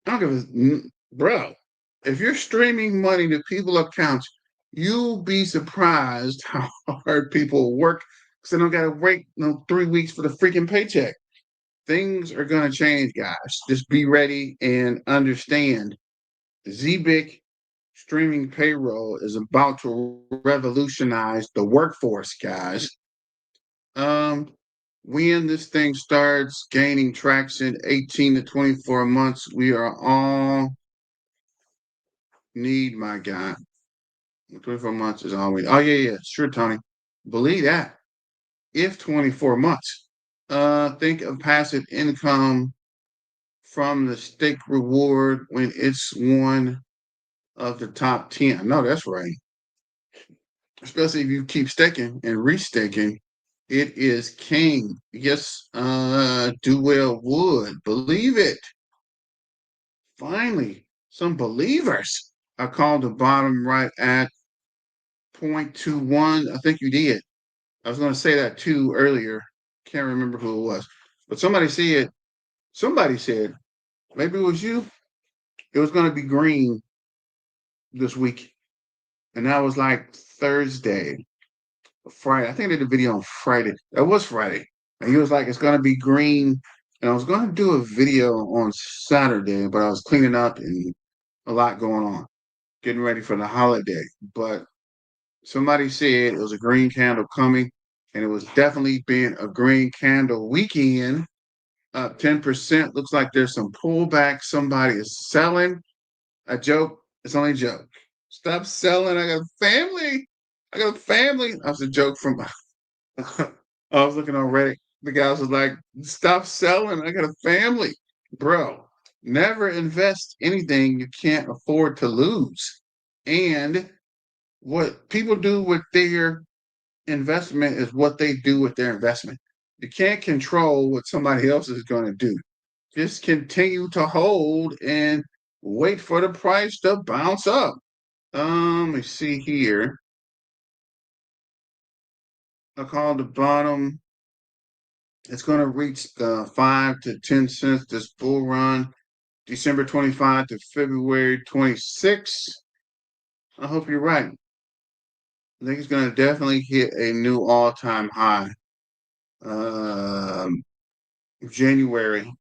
I don't give a bro. If you're streaming money to people accounts, you'll be surprised how hard people work because they don't got to wait 3 weeks for the freaking paycheck. Things are going to change, guys. Just be ready and understand. Zebec streaming payroll is about to revolutionize the workforce, guys. Um, when this thing starts gaining traction, 18 to 24 months, we are all need, my guy. 24 months is always. Oh yeah, sure, Tony. Believe that. If 24 months, think of passive income from the stake reward when it's one of the top 10. No, that's right. Especially if you keep staking and restaking, it is king. Yes, do well would believe it. Finally, some believers. I called the bottom right at 0.21. I think you did. I was going to say that too earlier. Can't remember who it was, but somebody said, maybe it was you. It was going to be green this week, and that was like Thursday, Friday. I think I did a video on Friday. That was Friday, and he was like, "It's going to be green," and I was going to do a video on Saturday, but I was cleaning up and a lot going on, getting ready for the holiday. But somebody said it was a green candle coming, and it was definitely being a green candle weekend. Up 10%. Looks like there's some pullback. Somebody is selling. A joke. It's only a joke. Stop selling. I got a family. I got a family. That was a joke from. I was looking on Reddit. The guy was like, "Stop selling. I got a family, bro. Never invest anything you can't afford to lose." And what people do with their investment is what they do with their investment. You can't control what somebody else is going to do. Just continue to hold and wait for the price to bounce up. Let me see here. I call the bottom. It's going to reach the 5 to 10 cents this bull run, December 25 to February 26. I hope you're right. I think it's going to definitely hit a new all-time high. Um, January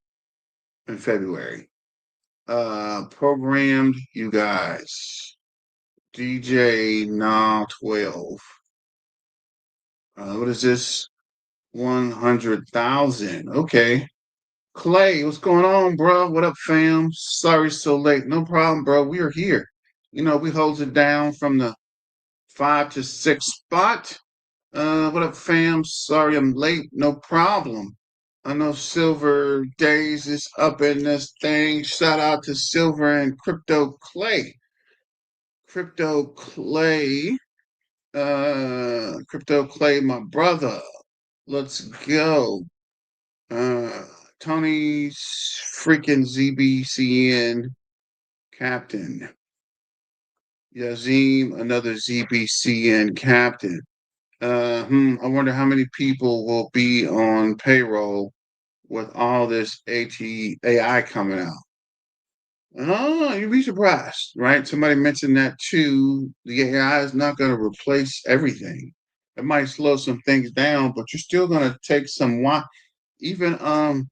and February. Programmed, you guys. DJ Nah 12. What is this? 100,000. Okay. Clay, what's going on, bro? What up, fam? Sorry so late. No problem, bro. We are here. We holds it down from the 5 to 6 spot. What up, fam? Sorry I'm late. No problem. I know Silver Days is up in this thing. Shout out to Silver and Crypto Clay. Crypto Clay. Crypto Clay, my brother. Let's go. Uh, Tony's freaking ZBCN captain. Yazim, another ZBCN captain. I wonder how many people will be on payroll with all this AI coming out. Oh, you'd be surprised, right? Somebody mentioned that too. The AI is not going to replace everything. It might slow some things down, but you're still going to take some. Even I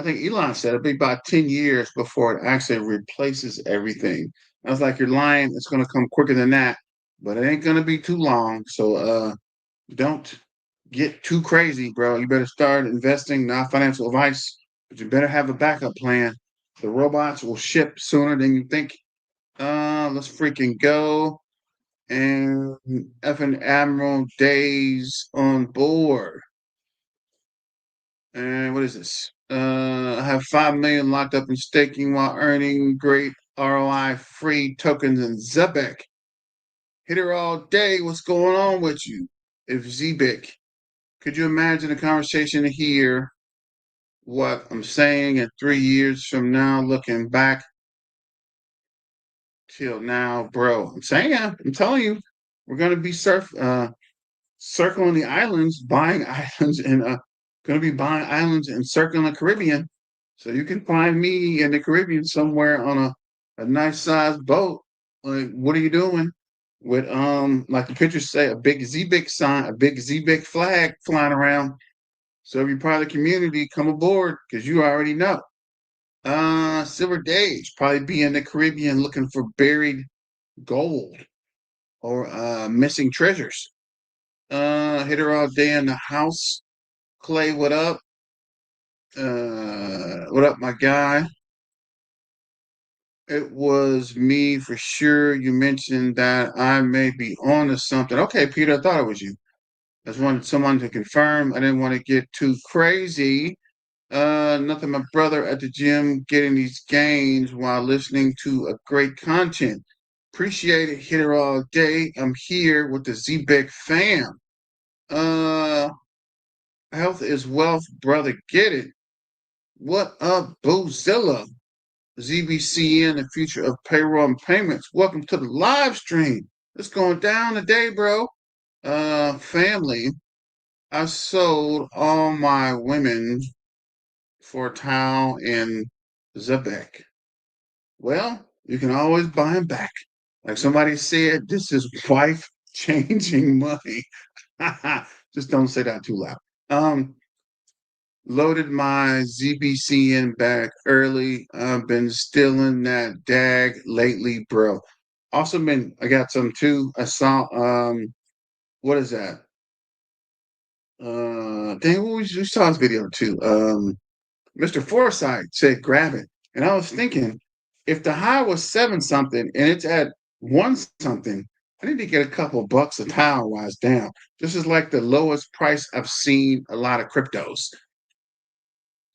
think Elon said it'll be about 10 years before it actually replaces everything. I was like, you're lying. It's going to come quicker than that, but it ain't going to be too long. So don't get too crazy, bro. You better start investing, not financial advice, but you better have a backup plan. The robots will ship sooner than you think. Let's freaking go. And effing Admiral Days on board. And what is this? I have 5 million locked up in staking while earning great ROI free tokens in Zebec. Hit her all day. What's going on with you? If Zebec, could you imagine a conversation here? What I'm saying in 3 years from now, looking back till now, bro. I'm telling you, we're gonna be circling the islands, buying islands, and going to be buying islands and circling the Caribbean. So you can find me in the Caribbean somewhere on a nice sized boat. Like, what are you doing with like the pictures say, a big Zebec sign, a big Zebec flag flying around? So if you're part of the community, come aboard because you already know. Silver Days probably be in the Caribbean looking for buried gold or missing treasures. Hit her all day in the house. Clay, what up? What up, my guy? It was me for sure. You mentioned that I may be on to something. Okay, Peter, I thought it was you. I just wanted someone to confirm. I didn't want to get too crazy. Nothing, my brother at the gym getting these gains while listening to a great content. Appreciate it. Hit her all day. I'm here with the Zebec fam. Uh, Health is wealth, brother. Get it. What up, Boozilla? ZBCN, the future of payroll and payments. Welcome to the live stream. It's going down today, bro. Family, I sold all my women for a towel in Zebec. Well, you can always buy them back. Like somebody said, this is wife changing money. Just don't say that too loud. Loaded my ZBCN back early. I've been stealing that dag lately, bro. Also I got some too. I saw, what is that? Dang, we saw this video too. Mr. Forsyth said, grab it. And I was thinking, if the high was seven something and it's at one something, I need to get a couple bucks a tile while it's down. This is like the lowest price I've seen a lot of cryptos.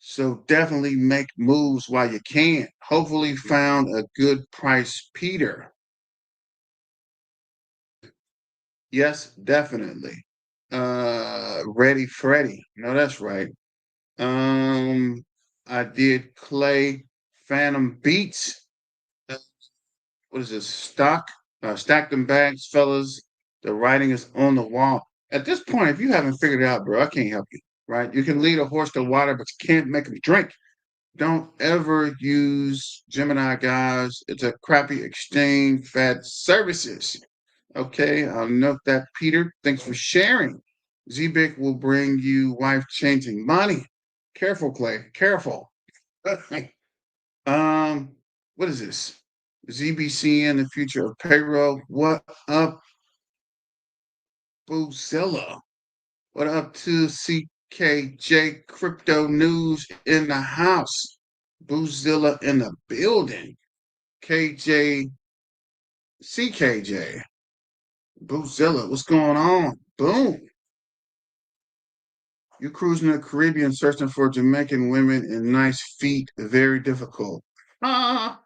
So definitely make moves while you can. Hopefully found a good price, Peter. Yes, definitely. Ready Freddy. No, that's right. Um, I did Clay Phantom Beats. Uh, What is this? Stack them bags, fellas. The writing is on the wall. At this point, if you haven't figured it out, bro, I can't help you. Right? You can lead a horse to water, but you can't make him drink. Don't ever use Gemini, guys. It's a crappy exchange fat services. Okay, I'll note that, Peter. Thanks for sharing. Zebec will bring you wife changing money. Careful, Clay. Careful. What is this? ZBCN, the future of payroll. What up, Boozilla? What up to CKJ Crypto News in the house? Boozilla in the building. KJ, CKJ, Boozilla, what's going on? Boom. You cruising the Caribbean searching for Jamaican women and nice feet, very difficult. Ah,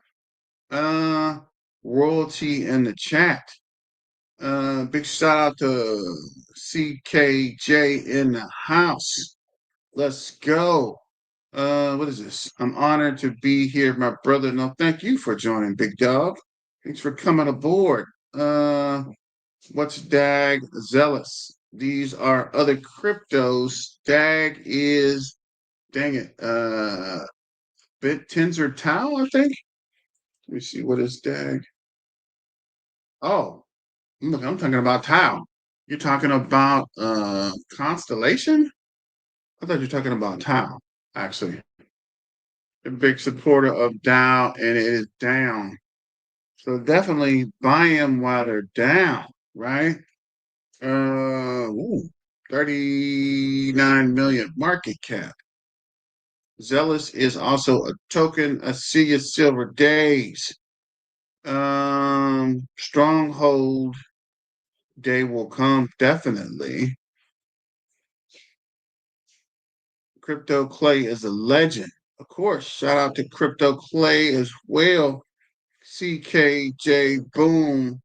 uh, royalty in the chat. Big shout out to CKJ in the house. Let's go. What is this? I'm honored to be here, my brother. No, thank you for joining, big dog. Thanks for coming aboard. What's DAG Zealous? These are other cryptos. DAG is, dang it, Tensor Tau, I think. Let me see, what is DAG? Oh, look, I'm talking about Tau. You're talking about Constellation? I thought you were talking about Tau, actually. A big supporter of DAO, and it is down. So definitely buy them while they're down, right? Ooh, 39 million market cap. Zealous is also a token. I see you, Silver Days. Stronghold day will come definitely. Crypto Clay is a legend. Of course, shout out to Crypto Clay as well. CKJ Boom.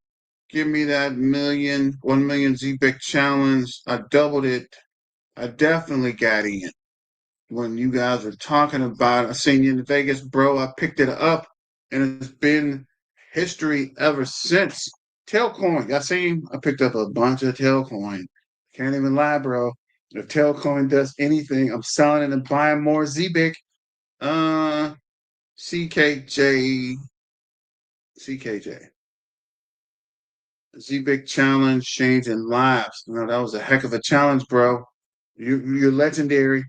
Give me that 1 million ZBIC challenge. I doubled it. I definitely got in. When you guys were talking about it, I seen you in Vegas, bro. I picked it up, and it's been history ever since. Tailcoin, I seen. I picked up a bunch of Tailcoin. Can't even lie, bro. If Tailcoin does anything, I'm selling it and buying more ZBIC. CKJ CKJ. Zebec challenge changing lives. You know, that was a heck of a challenge, bro. You're legendary.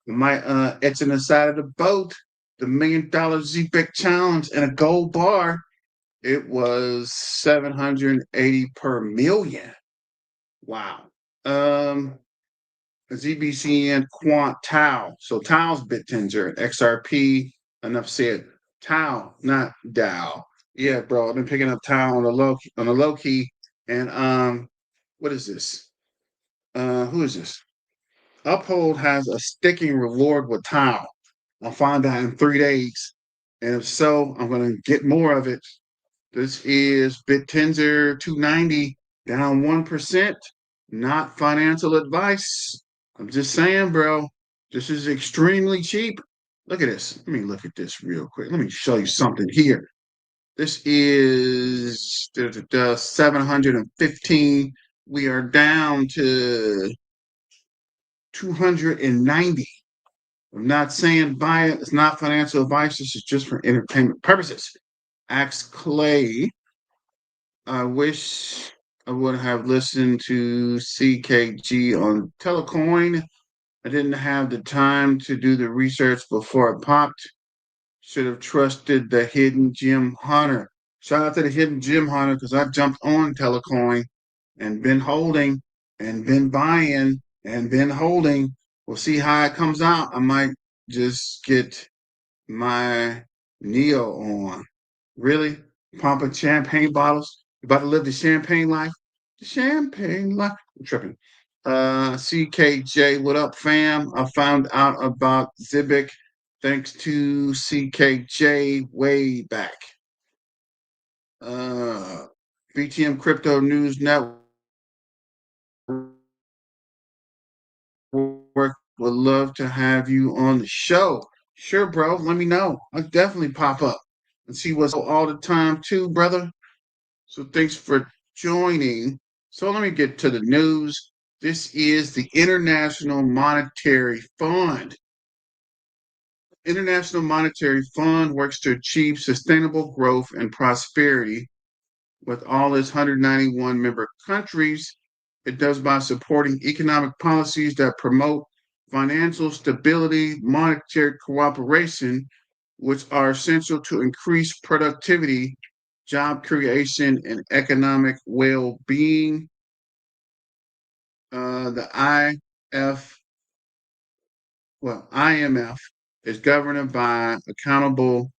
You might etch on the side of the boat. The $1 million Zebec challenge and a gold bar. It was 780 per million. Wow. ZBCN Quant Tau. So Tau's Bittinger, XRP. Enough said. Tau, not Dow. Yeah, bro. I've been picking up Tau on the low key. And what is this? Who is this? Uphold has a sticking reward with Tau. I'll find out in 3 days. And if so, I'm gonna get more of it. This is Bittinger 290 down 1%. Not financial advice. I'm just saying, bro. This is extremely cheap. Look at this. Let me look at this real quick. Let me show you something here. This is 715. We are down to 290. I'm not saying buy it. It's not financial advice. This is just for entertainment purposes. Ask Clay. I wish I would have listened to CKG on Telecoin. I didn't have the time to do the research before I popped. Should have trusted the hidden gem hunter. Shout out to the hidden gem hunter because I jumped on Telecoin and been holding and been buying and been holding. We'll see how it comes out. I might just get my Neo on. Really? Pumping champagne bottles? You about to live the champagne life? The champagne life. I'm tripping. CKJ, what up, fam? I found out about Zebec thanks to CKJ way back. BTM Crypto News Network would love to have you on the show. Sure, bro. Let me know. I'll definitely pop up and see what's all the time too, brother. So thanks for joining. So let me get to the news. This is the International Monetary Fund. International Monetary Fund works to achieve sustainable growth and prosperity with all its 191 member countries. It does by supporting economic policies that promote financial stability, monetary cooperation, which are essential to increase productivity, job creation, and economic well being. The IMF is governed by accountable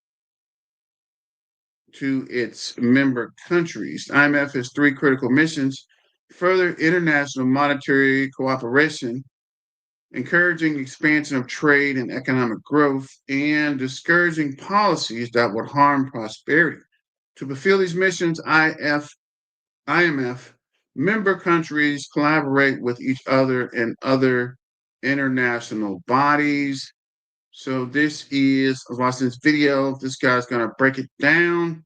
to its member countries. The IMF has three critical missions: further international monetary cooperation, encouraging expansion of trade and economic growth, and discouraging policies that would harm prosperity. To fulfill these missions, IMF member countries collaborate with each other and other international bodies. So this is, I was watching this video. This guy's gonna break it down.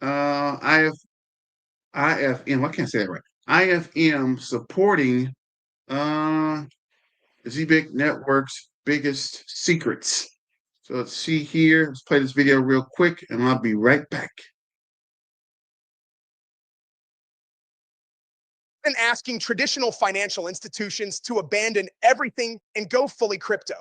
IFM, I can't say that right. IFM supporting Zebec Network's biggest secrets. So let's see here. Let's play this video real quick, and I'll be right back. And asking traditional financial institutions to abandon everything and go fully crypto.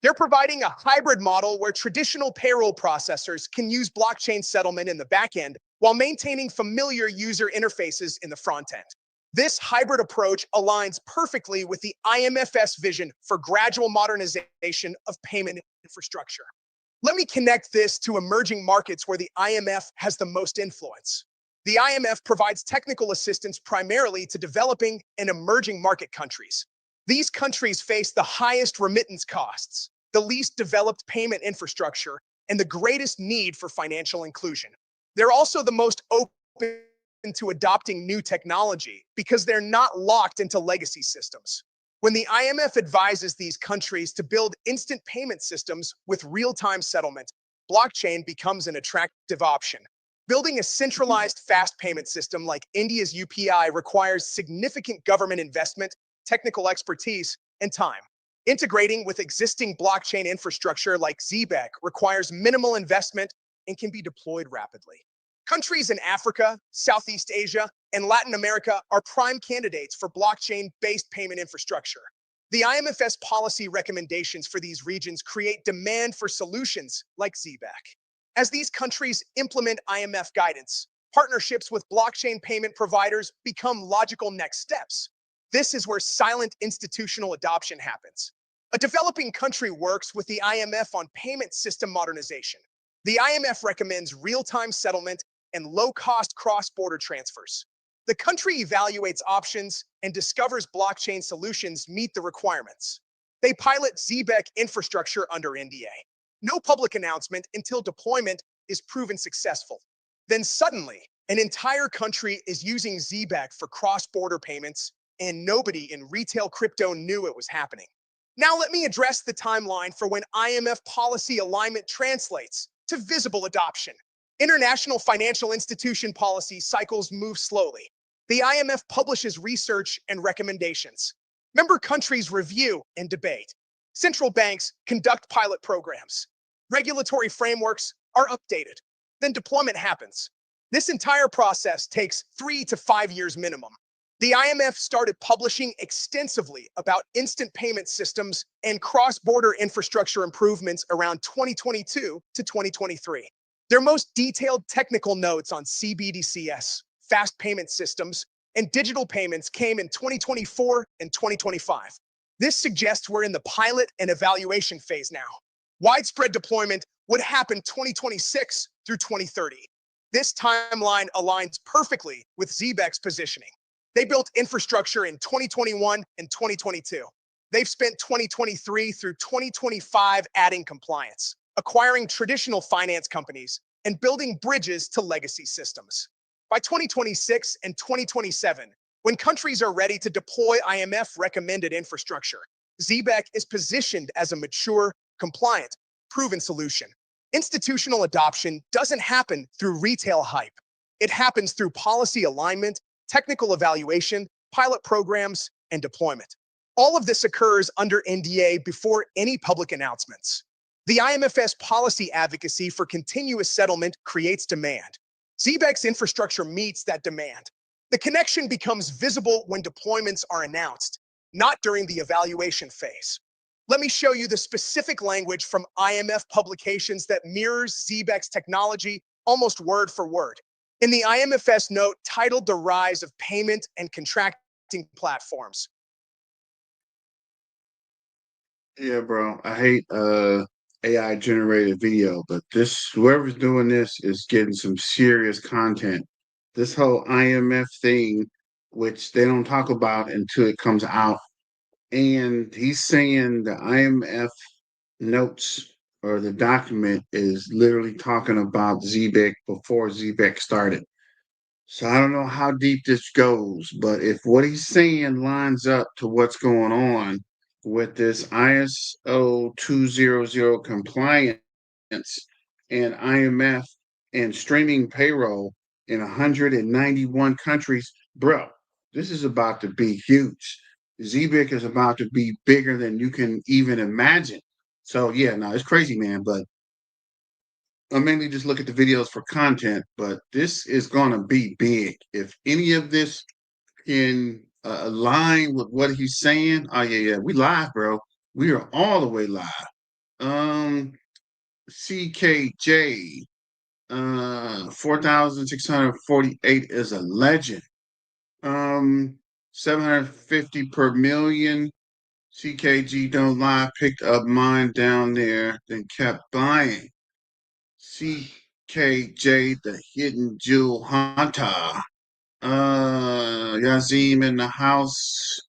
They're providing a hybrid model where traditional payroll processors can use blockchain settlement in the back end while maintaining familiar user interfaces in the front end. This hybrid approach aligns perfectly with the IMF's vision for gradual modernization of payment infrastructure. Let me connect this to emerging markets where the IMF has the most influence. The IMF provides technical assistance primarily to developing and emerging market countries. These countries face the highest remittance costs, the least developed payment infrastructure, and the greatest need for financial inclusion. They're also the most open to adopting new technology because they're not locked into legacy systems. When the IMF advises these countries to build instant payment systems with real-time settlement, blockchain becomes an attractive option. Building a centralized fast payment system like India's UPI requires significant government investment, technical expertise, and time. Integrating with existing blockchain infrastructure like Zebec requires minimal investment and can be deployed rapidly. Countries in Africa, Southeast Asia, and Latin America are prime candidates for blockchain-based payment infrastructure. The IMF's policy recommendations for these regions create demand for solutions like Zebec. As these countries implement IMF guidance, partnerships with blockchain payment providers become logical next steps. This is where silent institutional adoption happens. A developing country works with the IMF on payment system modernization. The IMF recommends real-time settlement and low-cost cross-border transfers. The country evaluates options and discovers blockchain solutions meet the requirements. They pilot Zebec infrastructure under NDA. No public announcement until deployment is proven successful. Then suddenly, an entire country is using Zebec for cross-border payments, and nobody in retail crypto knew it was happening. Now let me address the timeline for when IMF policy alignment translates to visible adoption. International financial institution policy cycles move slowly. The IMF publishes research and recommendations. Member countries review and debate. Central banks conduct pilot programs. Regulatory frameworks are updated. Then deployment happens. This entire process takes 3 to 5 years minimum. The IMF started publishing extensively about instant payment systems and cross-border infrastructure improvements around 2022 to 2023. Their most detailed technical notes on CBDCs, fast payment systems, and digital payments came in 2024 and 2025. This suggests we're in the pilot and evaluation phase now. Widespread deployment would happen 2026 through 2030. This timeline aligns perfectly with Zebec's positioning. They built infrastructure in 2021 and 2022. They've spent 2023 through 2025 adding compliance, acquiring traditional finance companies, and building bridges to legacy systems. By 2026 and 2027, when countries are ready to deploy IMF-recommended infrastructure, Zebec is positioned as a mature, compliant, proven solution. Institutional adoption doesn't happen through retail hype. It happens through policy alignment, technical evaluation, pilot programs, and deployment. All of this occurs under NDA before any public announcements. The IMF's policy advocacy for continuous settlement creates demand. Zebec's infrastructure meets that demand. The connection becomes visible when deployments are announced, not during the evaluation phase. Let me show you the specific language from IMF publications that mirrors Zebec's technology almost word for word. In the IMF's note titled The Rise of Payment and Contracting Platforms. Yeah, bro. I hate AI generated video, but this whoever's doing this is getting some serious content. This whole IMF thing, which they don't talk about until it comes out, and he's saying the IMF notes or the document is literally talking about Zebec before Zebec started. So I don't know how deep this goes, but if what he's saying lines up to what's going on with this ISO 200 compliance and IMF and streaming payroll in 191 countries, bro, this is about to be huge. Zebec is about to be bigger than you can even imagine. So yeah, no, it's crazy, man. But I mainly just look at the videos for content, but this is going to be big. If any of this can align with what he's saying, oh yeah, we live, bro. We are all the way live. Um, CKJ, 4,648 is a legend. 750 per million. CKG don't lie. Picked up mine down there, then kept buying. CKJ, the hidden jewel hunter. Yazim in the house.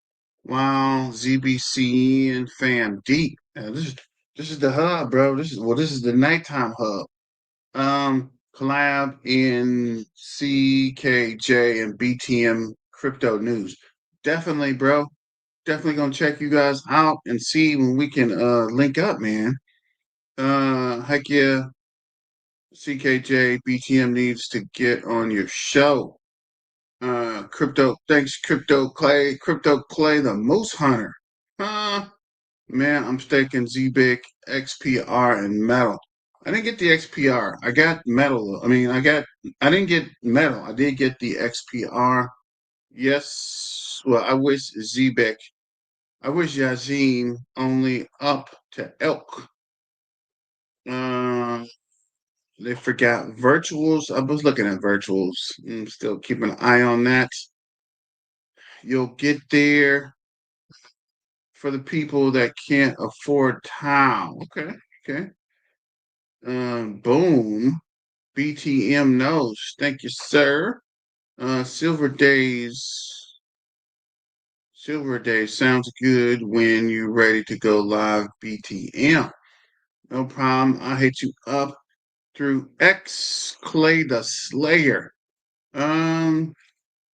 Wow, ZBCN fam deep. This is the hub, bro. This is the nighttime hub. Collab in CKJ and BTM crypto news. Definitely, bro. Definitely gonna check you guys out and see when we can link up, man. Heck yeah. CKJ BTM needs to get on your show. Thanks, Crypto Clay, the Moose Hunter. Man, I'm staking Zebec, XPR, and Metal. I didn't get the XPR. I got metal. I didn't get metal. I did get the XPR. Yes. Well, I wish Yazin only up to elk. Uh, they forgot virtuals. I was looking at virtuals. I'm still keeping an eye on that. You'll get there for the people that can't afford Tau. Okay. Okay. Boom. BTM knows. Thank you, sir. Silver Days. Silver Days sounds good when you're ready to go live. BTM. No problem. I'll hit you up through X Clay the Slayer. Um,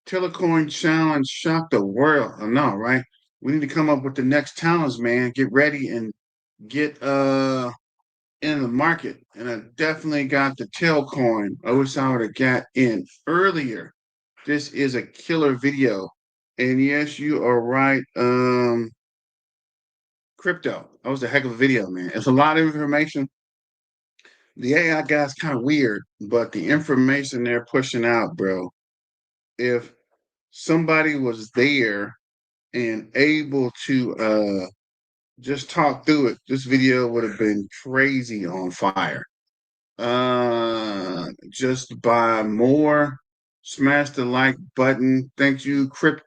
Telecoin Challenge shocked the world. I know, right? We need to come up with the next challenge, man. Get ready and get in the market. And I definitely got the Telcoin. I wish I would have got in earlier. This is a killer video. And yes, you are right. Crypto. That was a heck of a video, man. It's a lot of information. The AI guy's kind of weird, but the information they're pushing out, bro. If somebody was there and able to just talk through it, this video would have been crazy on fire. Just buy more. Smash the like button. Thank you, Crypt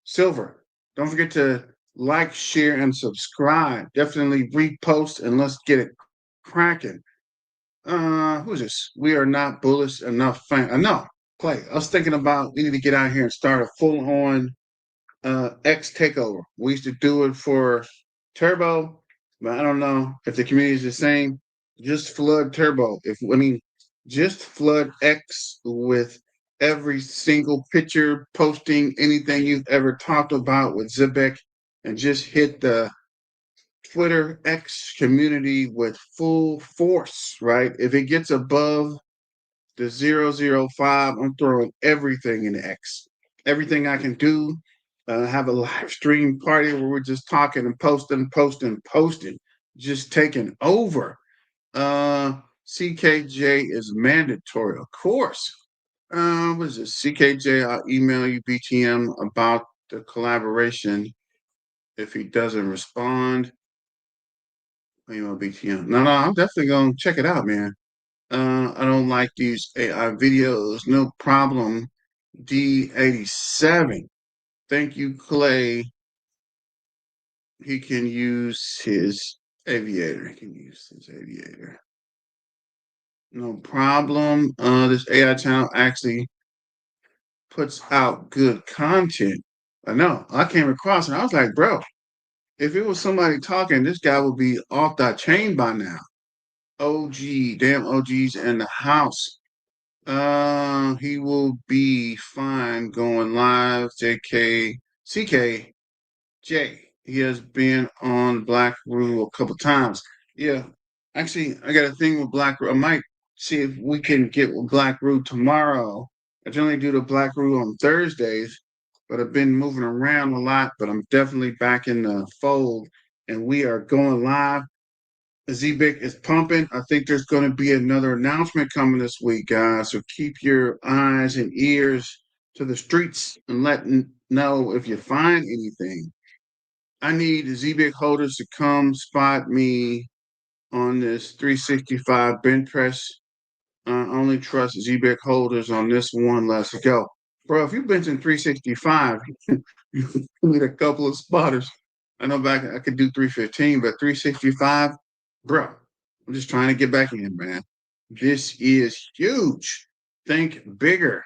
Silver. Don't forget to like, share, and subscribe. Definitely repost and let's get it cracking. Who's this? We are not bullish enough fan. No, Clay. I was thinking about we need to get out here and start a full-on X takeover. We used to do it for Turbo, but I don't know if the community is the same. Just flood Turbo. Just flood X with every single picture, posting anything you've ever talked about with Zebec, and just hit the Twitter X community with full force, right? If it gets above the 005, I'm throwing everything in X. Everything I can do. Have a live stream party where we're just talking and posting, just taking over. CKJ is mandatory, of course. What is it? CKJ, I'll email you BTM about the collaboration. If he doesn't respond, email BTM. No, I'm definitely gonna check it out, man. I don't like these AI videos. No problem. D87. Thank you, Clay. He can use his aviator. He can use his aviator. No problem. This AI channel actually puts out good content. I know. I came across and I was like, bro, if it was somebody talking, this guy would be off that chain by now. OG, damn OG's in the house. He will be fine going live. CKJ. He has been on Black Rule a couple times. Yeah, actually, I got a thing with Black Rule. I might see if we can get with Black Rule tomorrow. I generally do the Black Rule on Thursdays, but I've been moving around a lot. But I'm definitely back in the fold, and we are going live. Zebec is pumping. I think there's going to be another announcement coming this week, guys. So keep your eyes and ears to the streets and know if you find anything. I need Zebec holders to come spot me on this 365 bench press. I only trust Zebec holders on this one. Let's go. Bro, if you've been in 365, you need a couple of spotters. I know back I could do 315, but 365, bro, I'm just trying to get back in, man. This is huge. Think bigger.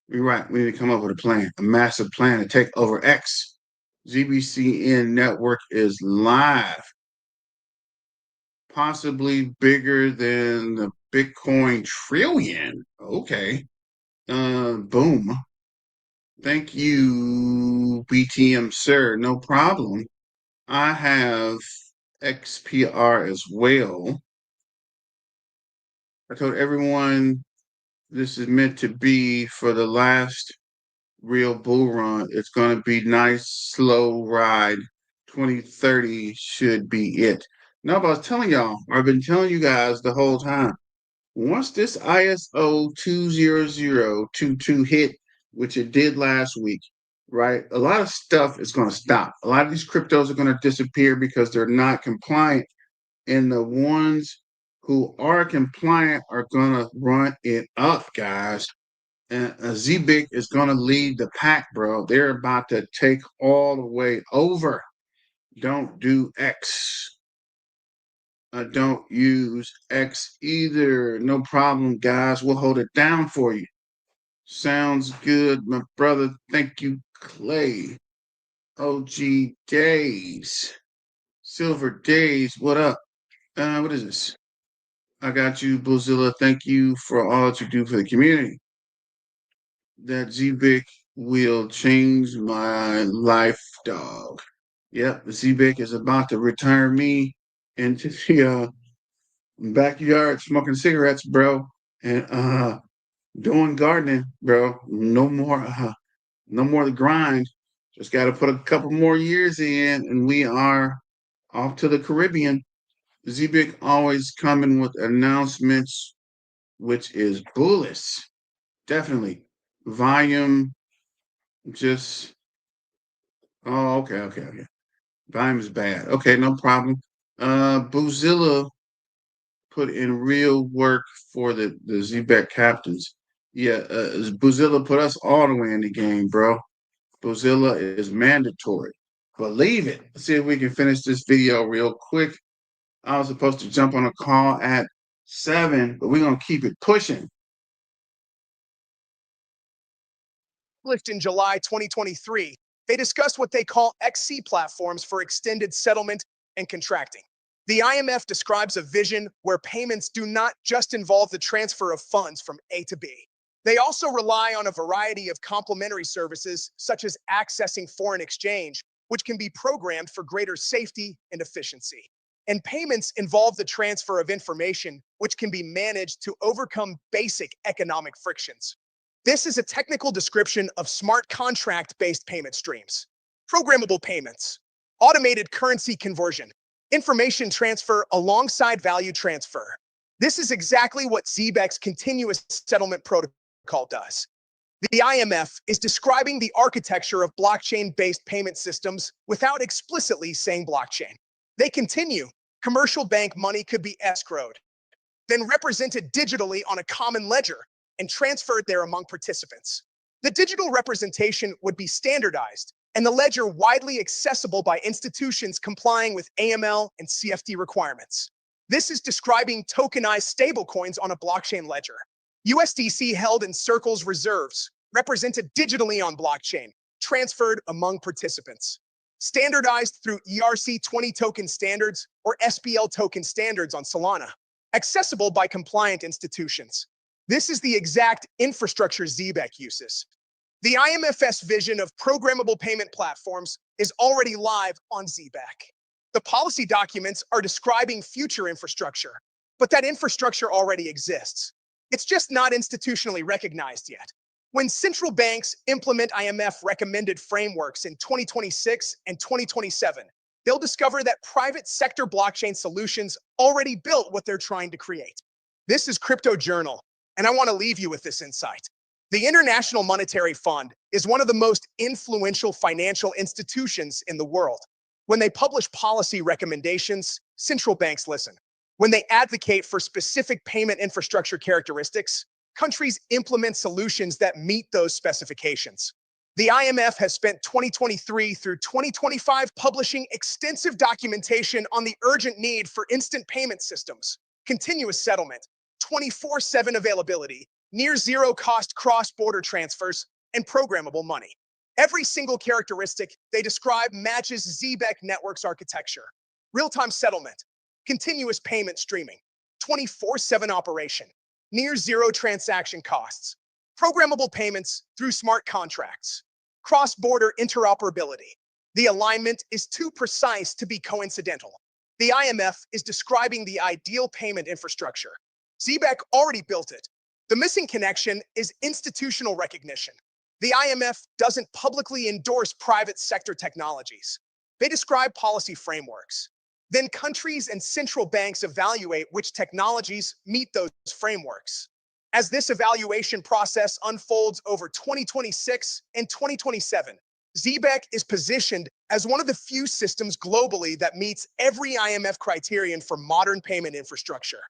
You're right. We need to come up with a plan, a massive plan to take over X. ZBCN network is live, possibly bigger than the Bitcoin trillion. Okay. Boom. Thank you, BTM, sir. No problem. I have XPR as well. I told everyone this is meant to be for the last real bull run. It's going to be nice, slow ride. 2030 should be it. No, but I was telling y'all, I've been telling you guys the whole time. Once this ISO 20022 hit, which it did last week, right? A lot of stuff is going to stop. A lot of these cryptos are going to disappear because they're not compliant. And the ones who are compliant are going to run it up, guys. And Zebec is going to lead the pack, bro. They're about to take all the way over. Don't do X. Don't use X either. No problem, guys. We'll hold it down for you. Sounds good, my brother. Thank you, Clay. OG Days. Silver Days. What up? What is this? I got you, Bozilla. Thank you for all that you do for the community. That Zebec will change my life, dog. Yep, Zebec is about to return me into the backyard smoking cigarettes, bro, and doing gardening, bro. No more the grind. Just got to put a couple more years in, and we are off to the Caribbean. Zebec always coming with announcements, which is bullish. Definitely. Volume just okay. Volume is bad. Okay, no problem. Bozilla put in real work for the Zebec captains. Yeah, Bozilla put us all the way in the game, bro. Bozilla is mandatory. Believe it. Let's see if we can finish this video real quick. I was supposed to jump on a call at 7, but we're gonna keep it pushing. Published in July 2023, they discussed what they call XC platforms for extended settlement and contracting. The IMF describes a vision where payments do not just involve the transfer of funds from A to B. They also rely on a variety of complementary services, such as accessing foreign exchange, which can be programmed for greater safety and efficiency. And payments involve the transfer of information, which can be managed to overcome basic economic frictions. This is a technical description of smart contract-based payment streams, programmable payments, automated currency conversion, information transfer alongside value transfer. This is exactly what Zebec's continuous settlement protocol does. The IMF is describing the architecture of blockchain-based payment systems without explicitly saying blockchain. They continue, commercial bank money could be escrowed, then represented digitally on a common ledger and transferred there among participants. The digital representation would be standardized and the ledger widely accessible by institutions complying with AML and CFT requirements. This is describing tokenized stablecoins on a blockchain ledger. USDC held in Circle's reserves, represented digitally on blockchain, transferred among participants. Standardized through ERC20 token standards or SPL token standards on Solana. Accessible by compliant institutions. This is the exact infrastructure Zebec uses. The IMF's vision of programmable payment platforms is already live on Zebec. The policy documents are describing future infrastructure, but that infrastructure already exists. It's just not institutionally recognized yet. When central banks implement IMF recommended frameworks in 2026 and 2027, they'll discover that private sector blockchain solutions already built what they're trying to create. This is Crypto Journal, and I want to leave you with this insight. The International Monetary Fund is one of the most influential financial institutions in the world. When they publish policy recommendations, central banks listen. When they advocate for specific payment infrastructure characteristics, countries implement solutions that meet those specifications. The IMF has spent 2023 through 2025 publishing extensive documentation on the urgent need for instant payment systems, continuous settlement, 24/7 availability, near zero cost cross-border transfers, and programmable money. Every single characteristic they describe matches Zebec Network's architecture. Real-time settlement, continuous payment streaming, 24/7 operation, near zero transaction costs, programmable payments through smart contracts, cross-border interoperability. The alignment is too precise to be coincidental. The IMF is describing the ideal payment infrastructure. Zebec already built it. The missing connection is institutional recognition. The IMF doesn't publicly endorse private sector technologies. They describe policy frameworks. Then countries and central banks evaluate which technologies meet those frameworks. As this evaluation process unfolds over 2026 and 2027, Zebec is positioned as one of the few systems globally that meets every IMF criterion for modern payment infrastructure.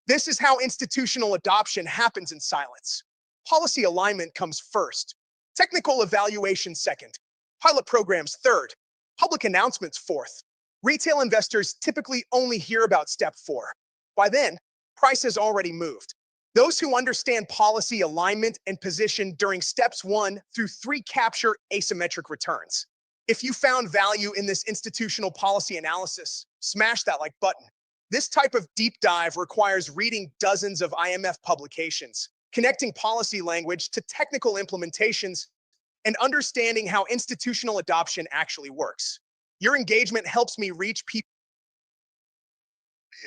This is how institutional adoption happens in silence. Policy alignment comes first, technical evaluation second, pilot programs third, public announcements fourth. Retail investors typically only hear about step 4. By then, price has already moved. Those who understand policy alignment and position during steps 1 through 3 capture asymmetric returns. If you found value in this institutional policy analysis, smash that like button. This type of deep dive requires reading dozens of IMF publications, connecting policy language to technical implementations, and understanding how institutional adoption actually works. Your engagement helps me reach people.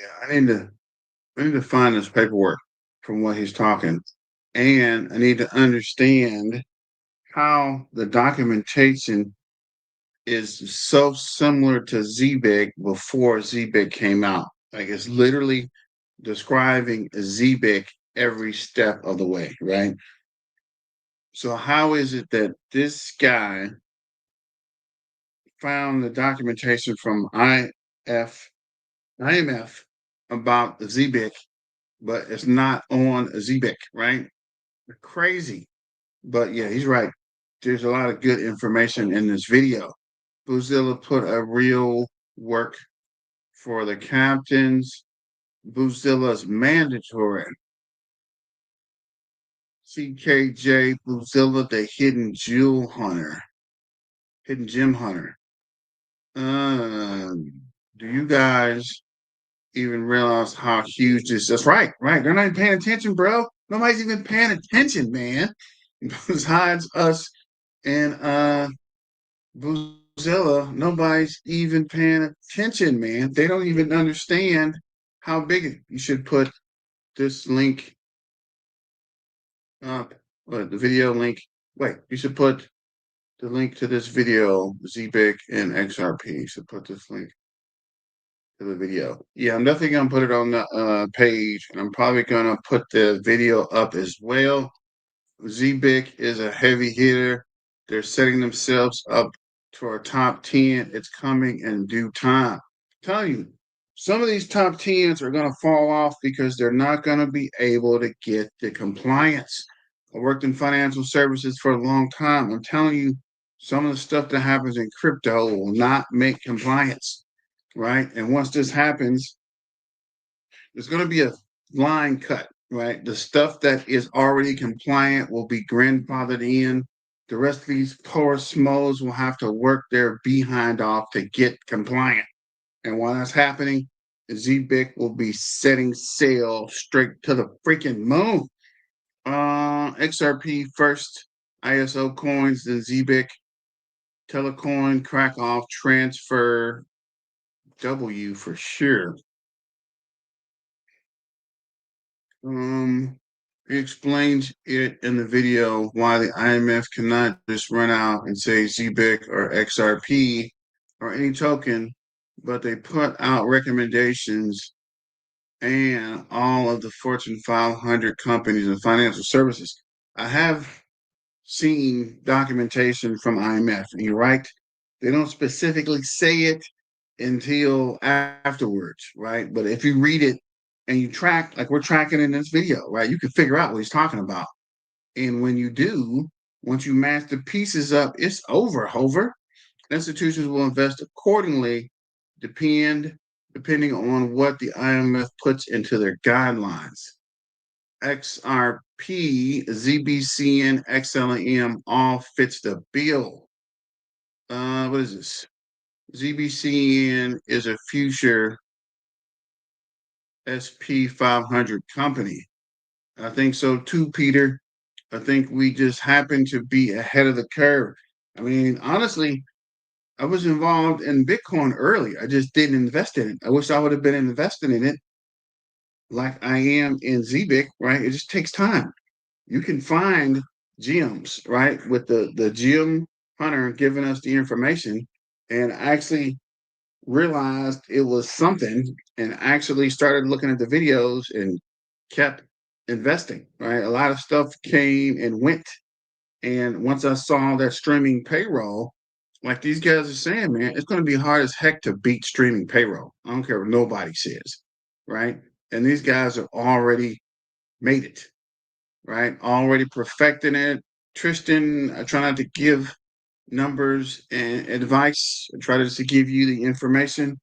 Yeah, I need to find this paperwork from what he's talking, and I need to understand how the documentation is so similar to Zebec before Zebec came out. Like it's literally describing Zebec every step of the way, right? So how is it that this guy found the documentation from IMF about Zebec, but it's not on Zebec, right? Crazy. But yeah, he's right. There's a lot of good information in this video. Boozilla put a real work for the captains. Boozilla's mandatory. CKJ Boozilla, the hidden jewel hunter, hidden gem hunter. Do you guys even realize how huge this is? That's right, right. They're not even paying attention, bro. Nobody's even paying attention, man. Besides us and Boozilla, nobody's even paying attention, man. They don't even understand how big it. You should put this link up, the video link. Wait, you should put the link to this video, ZBIC and XRP. You should put this link to the video. Yeah, I'm definitely gonna put it on the page, and I'm probably gonna put the video up as well. ZBIC is a heavy hitter. They're setting themselves up to our top 10. It's coming in due time. I'm telling you, some of these top 10s are going to fall off because they're not going to be able to get the compliance. I worked in financial services for a long time. I'm telling you, some of the stuff that happens in crypto will not make compliance, right? And once this happens, there's going to be a line cut, right? The stuff that is already compliant will be grandfathered in. The rest of these poor smos will have to work their behind off to get compliant. And while that's happening, ZBIC will be setting sail straight to the freaking moon. XRP first, ISO coins, then ZBIC, Telecoin, Krakow, Transfer, W for sure. He explains it in the video why the IMF cannot just run out and say ZBIC or XRP or any token, but they put out recommendations and all of the Fortune 500 companies and financial services. I have seen documentation from IMF, and you're right, they don't specifically say it until afterwards, right? But if you read it and you track, like we're tracking in this video, right, you can figure out what he's talking about. And when you do, once you match the pieces up, it's over, Hover. Institutions will invest accordingly, depending on what the IMF puts into their guidelines. XRP, ZBCN, XLM all fits the bill. What is this? ZBCN is a future SP 500 company. I think so too, Peter. I think we just happen to be ahead of the curve. I mean, honestly, I was involved in Bitcoin early. I just didn't invest in it. I wish I would have been investing in it like I am in ZBIC, right? It just takes time. You can find gems, right? With the gem hunter giving us the information. And actually, realized it was something and actually started looking at the videos and kept investing, right? A lot of stuff came and went. And once I saw that streaming payroll, like these guys are saying, man, it's going to be hard as heck to beat streaming payroll. I don't care what nobody says, right? And these guys have already made it, right? Already perfecting it. Tristan, I try not to give numbers and advice. I try to give you the information.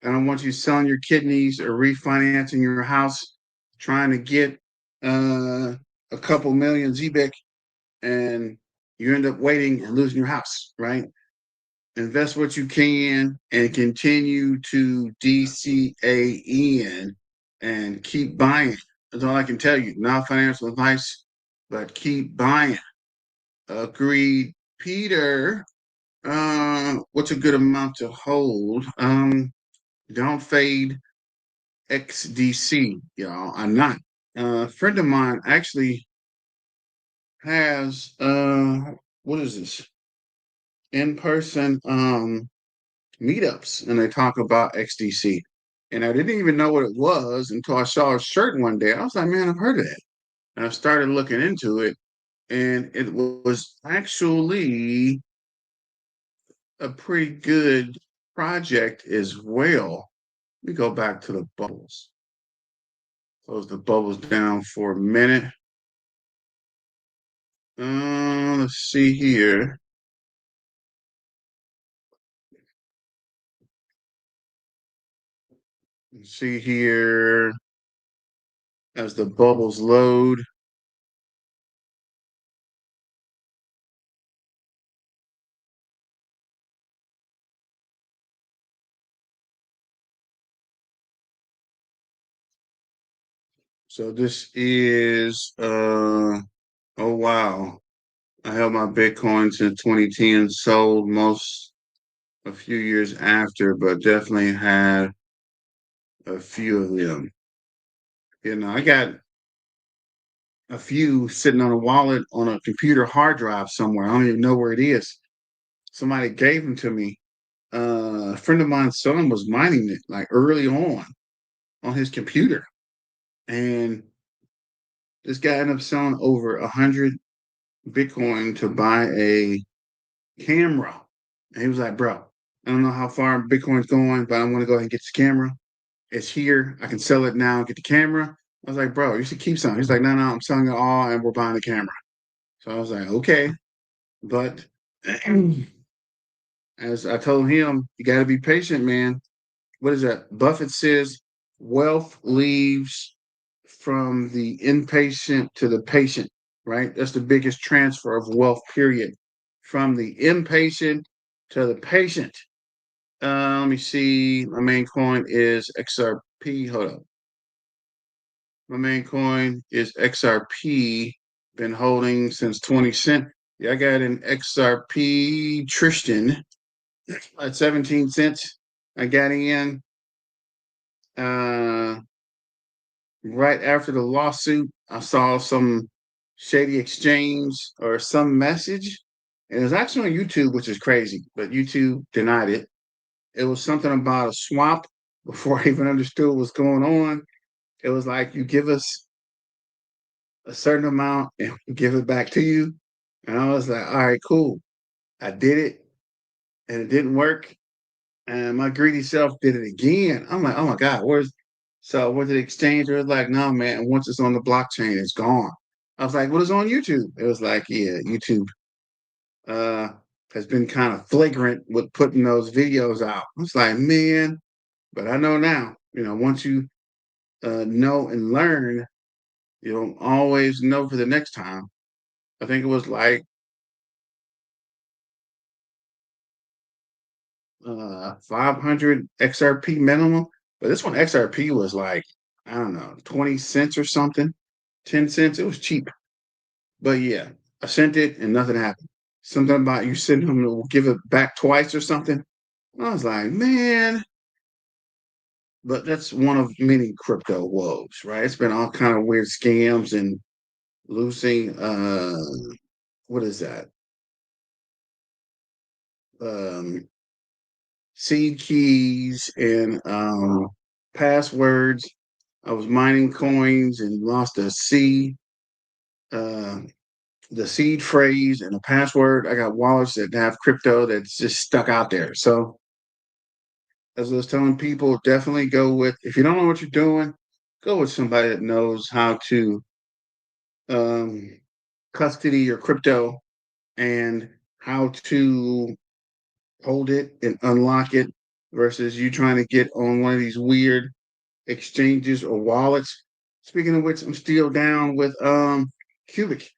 I don't want you selling your kidneys or refinancing your house, trying to get a couple million Zebec, and you end up waiting and losing your house, right? Invest what you can and continue to DCAN and keep buying. That's all I can tell you. Not financial advice, but keep buying. Agreed. Peter, what's a good amount to hold? Don't fade XDC, y'all. I'm not. A friend of mine actually has what is this? In-person meetups, and they talk about XDC. And I didn't even know what it was until I saw a shirt one day. I was like, man, I've heard of that. And I started looking into it, and it was actually a pretty good project as well. Let me go back to the bubbles. Close the bubbles down for a minute. Let's see here. Let's see here as the bubbles load. So this is oh wow. I held my Bitcoin since 2010, sold most a few years after, but definitely had a few of them. You know, I got a few sitting on a wallet on a computer hard drive somewhere. I don't even know where it is. Somebody gave them to me. A friend of mine's son was mining it like early on his computer. And this guy ended up selling over 100 Bitcoin to buy a camera. And he was like, bro, I don't know how far Bitcoin's going, but I want to go ahead and get this camera. It's here. I can sell it now and get the camera. I was like, bro, you should keep selling. He's like, no, no, I'm selling it all and we're buying the camera. So I was like, okay. But as I told him, you got to be patient, man. What is that? Buffett says wealth leaves from the inpatient to the patient, right? That's the biggest transfer of wealth, period. From the impatient to the patient. Let me see. My main coin is XRP. Hold up. My main coin is XRP. Been holding since 20 cent. Yeah, I got an XRP Tristan at 17 cents. I got in uh, right after the lawsuit. I saw some shady exchange or some message. And it was actually on YouTube, which is crazy, but YouTube denied it. It was something about a swap before I even understood what was going on. It was like, you give us a certain amount and we give it back to you. And I was like, all right, cool. I did it and it didn't work. And my greedy self did it again. I'm like, oh my God, where's so I went to the exchange? It was like, no, man, and once it's on the blockchain, it's gone. I was like, what is on YouTube? It was like, yeah, YouTube uh has been kind of flagrant with putting those videos out. I was like, man, but I know now, once you know and learn, you don't always know for the next time. I think it was like 500 XRP minimum, but this one XRP was like, I don't know, 20 cents or something, 10 cents. It was cheap. But yeah, I sent it and nothing happened. Something about you send them to give it back twice or something. I was like, man, but that's one of many crypto woes, right? It's been all kind of weird scams and losing what is that? Um seed keys and passwords. I was mining coins and lost uh, the seed phrase and the password. I got wallets that have crypto that's just stuck out there. So as I was telling people, definitely go with, if you don't know what you're doing, go with somebody that knows how to um, custody your crypto and how to hold it and unlock it versus you trying to get on one of these weird exchanges or wallets. Speaking of which, I'm still down with Cubic.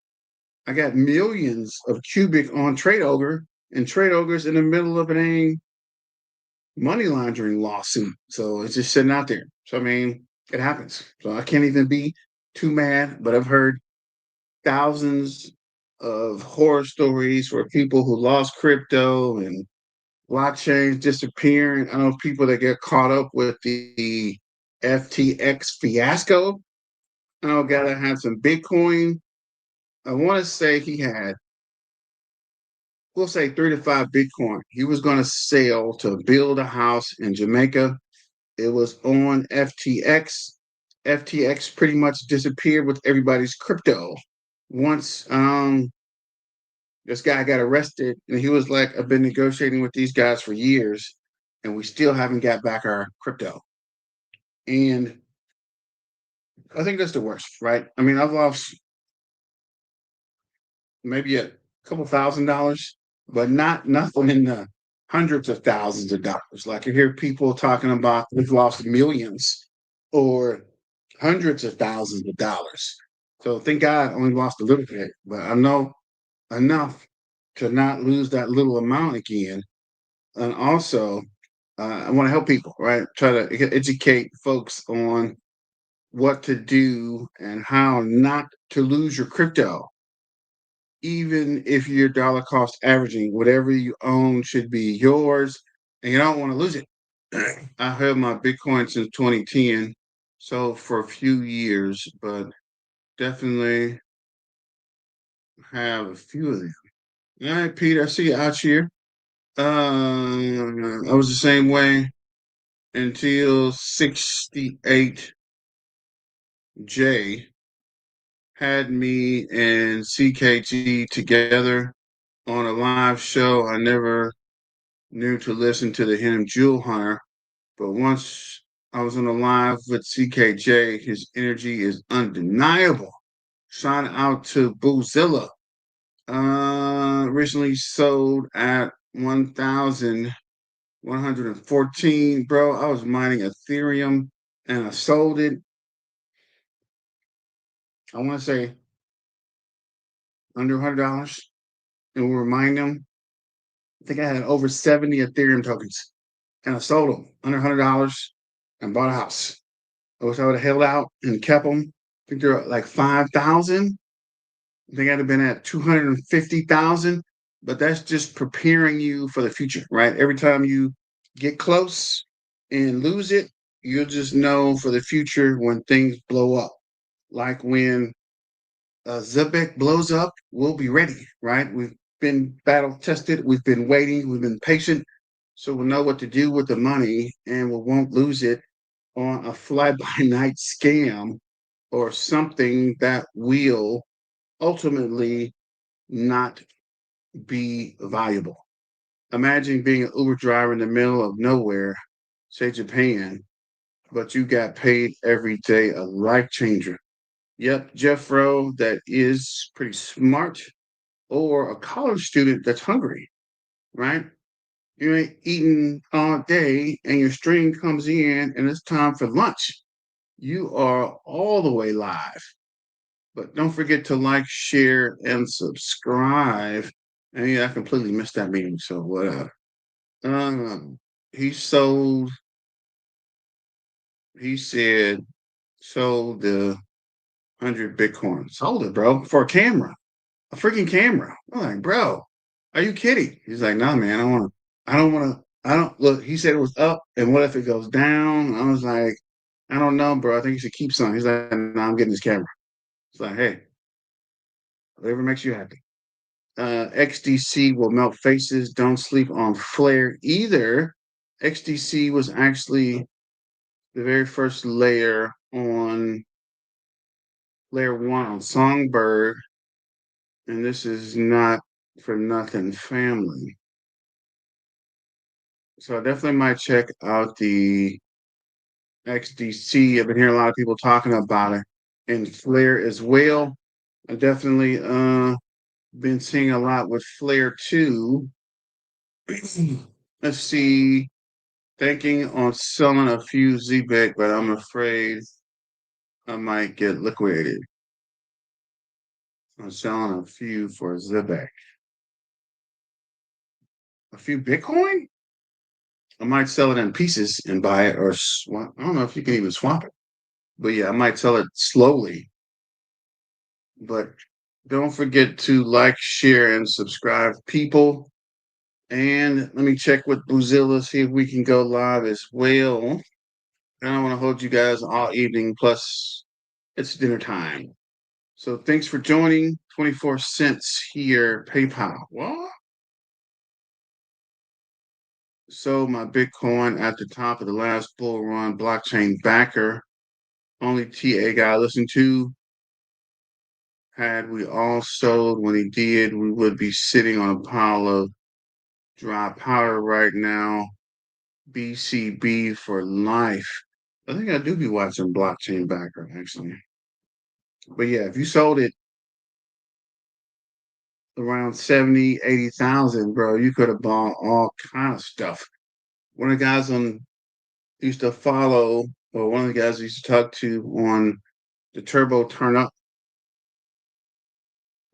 I got millions of Cubic on Trade Ogre, and Trade Ogre's in the middle of a money laundering lawsuit. So it's just sitting out there. So I mean, it happens. So I can't even be too mad, but I've heard thousands of horror stories where people who lost crypto and blockchains disappearing. I know people that get caught up with the FTX fiasco. I know a guy that had some Bitcoin. I want to say he had, we'll say 3 to 5 Bitcoin. He was going to sell to build a house in Jamaica. It was on FTX. FTX pretty much disappeared with everybody's crypto. Once this guy got arrested, and he was like, I've been negotiating with these guys for years, and we still haven't got back our crypto. And I think that's the worst, right? I mean, I've lost maybe a couple $1,000s, but not nothing in the hundreds of thousands of dollars. Like you hear people talking about they've lost millions or hundreds of thousands of dollars. So thank God I only lost a little bit, but I know enough to not lose that little amount again. And also, I want to help people, right? Try to educate folks on what to do and how not to lose your crypto. Even if you're dollar cost averaging, whatever you own should be yours, and you don't want to lose it. I held my Bitcoin since 2010, so for a few years, but definitely have a few of them. All right, Peter, I see you out here. I was the same way until 68J had me and CKG together on a live show. I never knew to listen to the Hidden Jewel Hunter, but once I was on a live with CKJ, his energy is undeniable. Shout out to Boozilla. Recently sold at 1,114. Bro, I was mining Ethereum and I sold it. I want to say under $100. And we were mining them. I think I had over 70 Ethereum tokens. And I sold them under $100 and bought a house. I wish I would have held out and kept them. I think they're like 5,000. I think I'd have been at 250,000. But that's just preparing you for the future, right? Every time you get close and lose it, you'll just know for the future when things blow up. Like when Zebec blows up, we'll be ready, right? We've been battle tested, we've been waiting, we've been patient, so we'll know what to do with the money and we won't lose it on a fly by night scam or something that will ultimately not be valuable. Imagine being an Uber driver in the middle of nowhere, say Japan, but you got paid every day, a life changer. Yep, Jeff Rowe, that is pretty smart, or a college student that's hungry, right? You ain't eating all day and your stream comes in and it's time for lunch. You are all the way live. But don't forget to like, share, and subscribe. And yeah, I completely missed that meeting, so whatever. He sold, he said, sold the 100 Bitcoin. Sold it, bro, for a camera, a freaking camera. I'm like, bro, are you kidding? He's like, no, man, I don't want to, I don't look. He said it was up, and what if it goes down? I was like, I don't know, bro. I think you should keep some. He's like, no, I'm getting this camera. It's like, hey, whatever makes you happy. XDC will melt faces. Don't sleep on Flare either. XDC was actually the very first layer on layer 1 on Songbird, and this is not for nothing family. So I definitely might check out the XDC. I've been hearing a lot of people talking about it, and Flare as well. I definitely been seeing a lot with Flare too. Let's see. Thinking on selling a few Zebec, but I'm afraid I might get liquidated. I'm selling a few for Zebec. A few Bitcoin? I might sell it in pieces and buy it, or swap. I don't know if you can even swap it. But yeah, I might sell it slowly. But don't forget to like, share, and subscribe, people. And let me check with Buzilla, see if we can go live as well. I don't want to hold you guys all evening. Plus, it's dinner time. So thanks for joining. 24 cents here, PayPal. What? So my Bitcoin at the top of the last bull run, blockchain backer. Only TA guy I listened to. Had we all sold when he did, we would be sitting on a pile of dry powder right now. BCB for life. I think I do be watching blockchain backer actually. But yeah, if you sold it around 70, 80,000, bro, you could have bought all kind of stuff. One of the guys on used to follow, or one of the guys I used to talk to on the Turbo Turn Up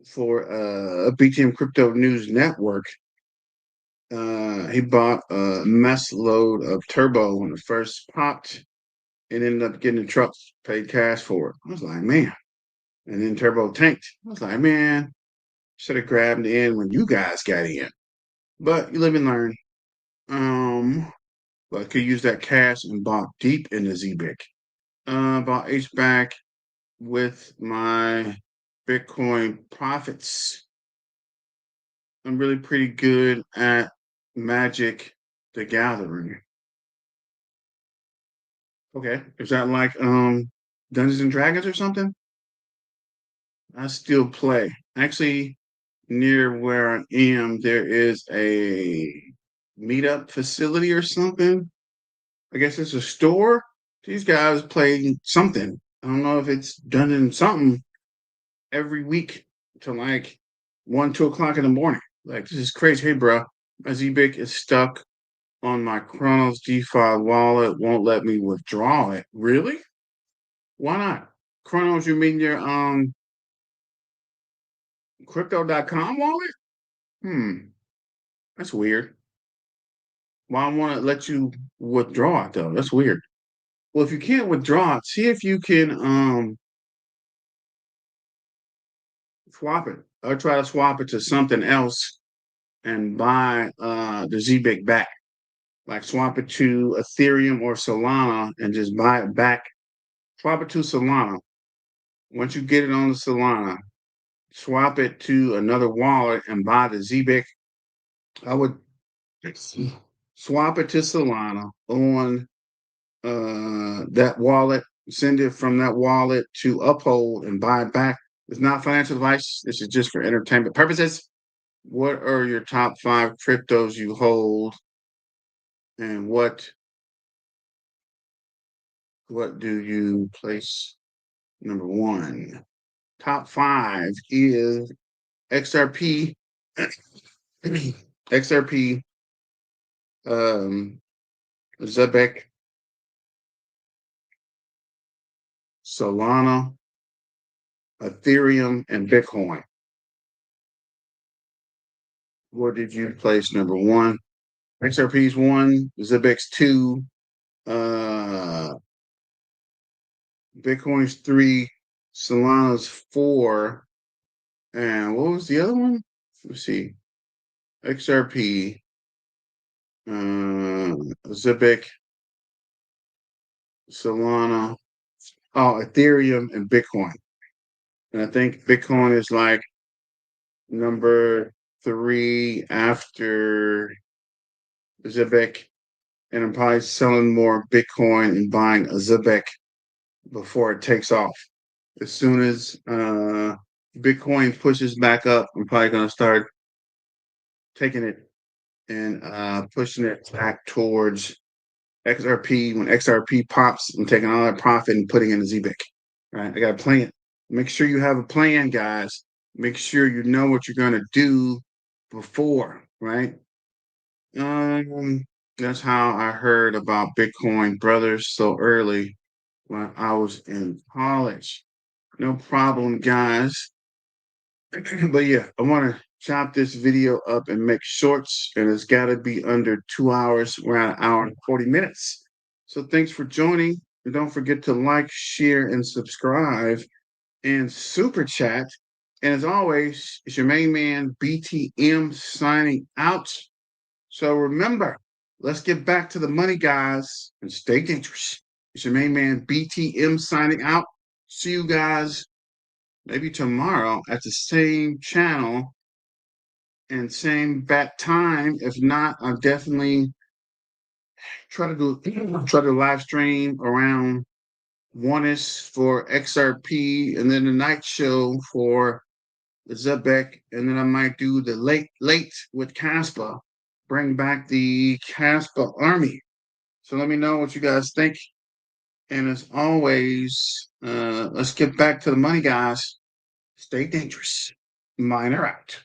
for a BTM Crypto News Network. He bought a mess load of Turbo when it first popped and ended up getting the truck, paid cash for it. I was like, man. And then Turbo tanked. I was like, man, should have grabbed in when you guys got in. But you live and learn. But could use that cash and bought deep in the Zebec. Bought HBAC with my Bitcoin profits. I'm really pretty good at Magic the Gathering. Okay. Is that like Dungeons and Dragons or something? I still play. Actually, near where I am, there is a meetup facility or something. I guess it's a store. These guys play something. I don't know if it's done in something every week to like 1, 2 o'clock in the morning. Like this is crazy. Hey, bro, my ZBIC is stuck on my Chronos DeFi wallet. Won't let me withdraw it. Really? Why not? Chronos, you mean your crypto.com wallet? Hmm, that's weird. Why want to let you withdraw it though? That's weird. Well, if you can't withdraw it, see if you can swap it. Or try to swap it to something else and buy the ZBIC back. Like swap it to Ethereum or Solana and just buy it back. Swap it to Solana. Once you get it on the Solana, swap it to another wallet and buy the ZBIC. I would swap it to Solana on that wallet, send it from that wallet to Uphold and buy it back. It's not financial advice. This is just for entertainment purposes. What are your top 5 cryptos you hold, and what do you place number 1? Top 5 is XRP, XRP, Zebec, Solana, Ethereum, and Bitcoin. What did you place number 1? XRP's 1, Zebec's 2, uh, Bitcoin's 3, Solana's 4, and what was the other one? Let's see. XRP, Zebec, Solana, oh, Ethereum, and Bitcoin. And I think Bitcoin is like number 3 after Zebec and I'm probably selling more Bitcoin and buying a Zebec before it takes off. As soon as Bitcoin pushes back up, I'm probably going to start taking it and pushing it back towards XRP. When XRP pops, I'm taking all that profit and putting in a Zebec. Right? I got a plan. Make sure you have a plan, guys. Make sure you know what you're going to do before, right? That's how I heard about Bitcoin Brothers so early when I was in college. No problem, guys. But yeah, I want to chop this video up and make shorts, and it's got to be under 2 hours. We're at an hour and 40 minutes. So thanks for joining. And don't forget to like, share, and subscribe and super chat. And as always, it's your main man, BTM, signing out. So remember, let's get back to the money, guys, and stay dangerous. It's your main man, BTM, signing out. See you guys maybe tomorrow at the same channel and same bat time. If not, I'll definitely try to live stream around one-ish for XRP, and then the night show for the Zebec, and then I might do the late with Caspa, bring back the Caspa army. So let me know what you guys think. And as always, let's get back to the money, guys. Stay dangerous. Miner out.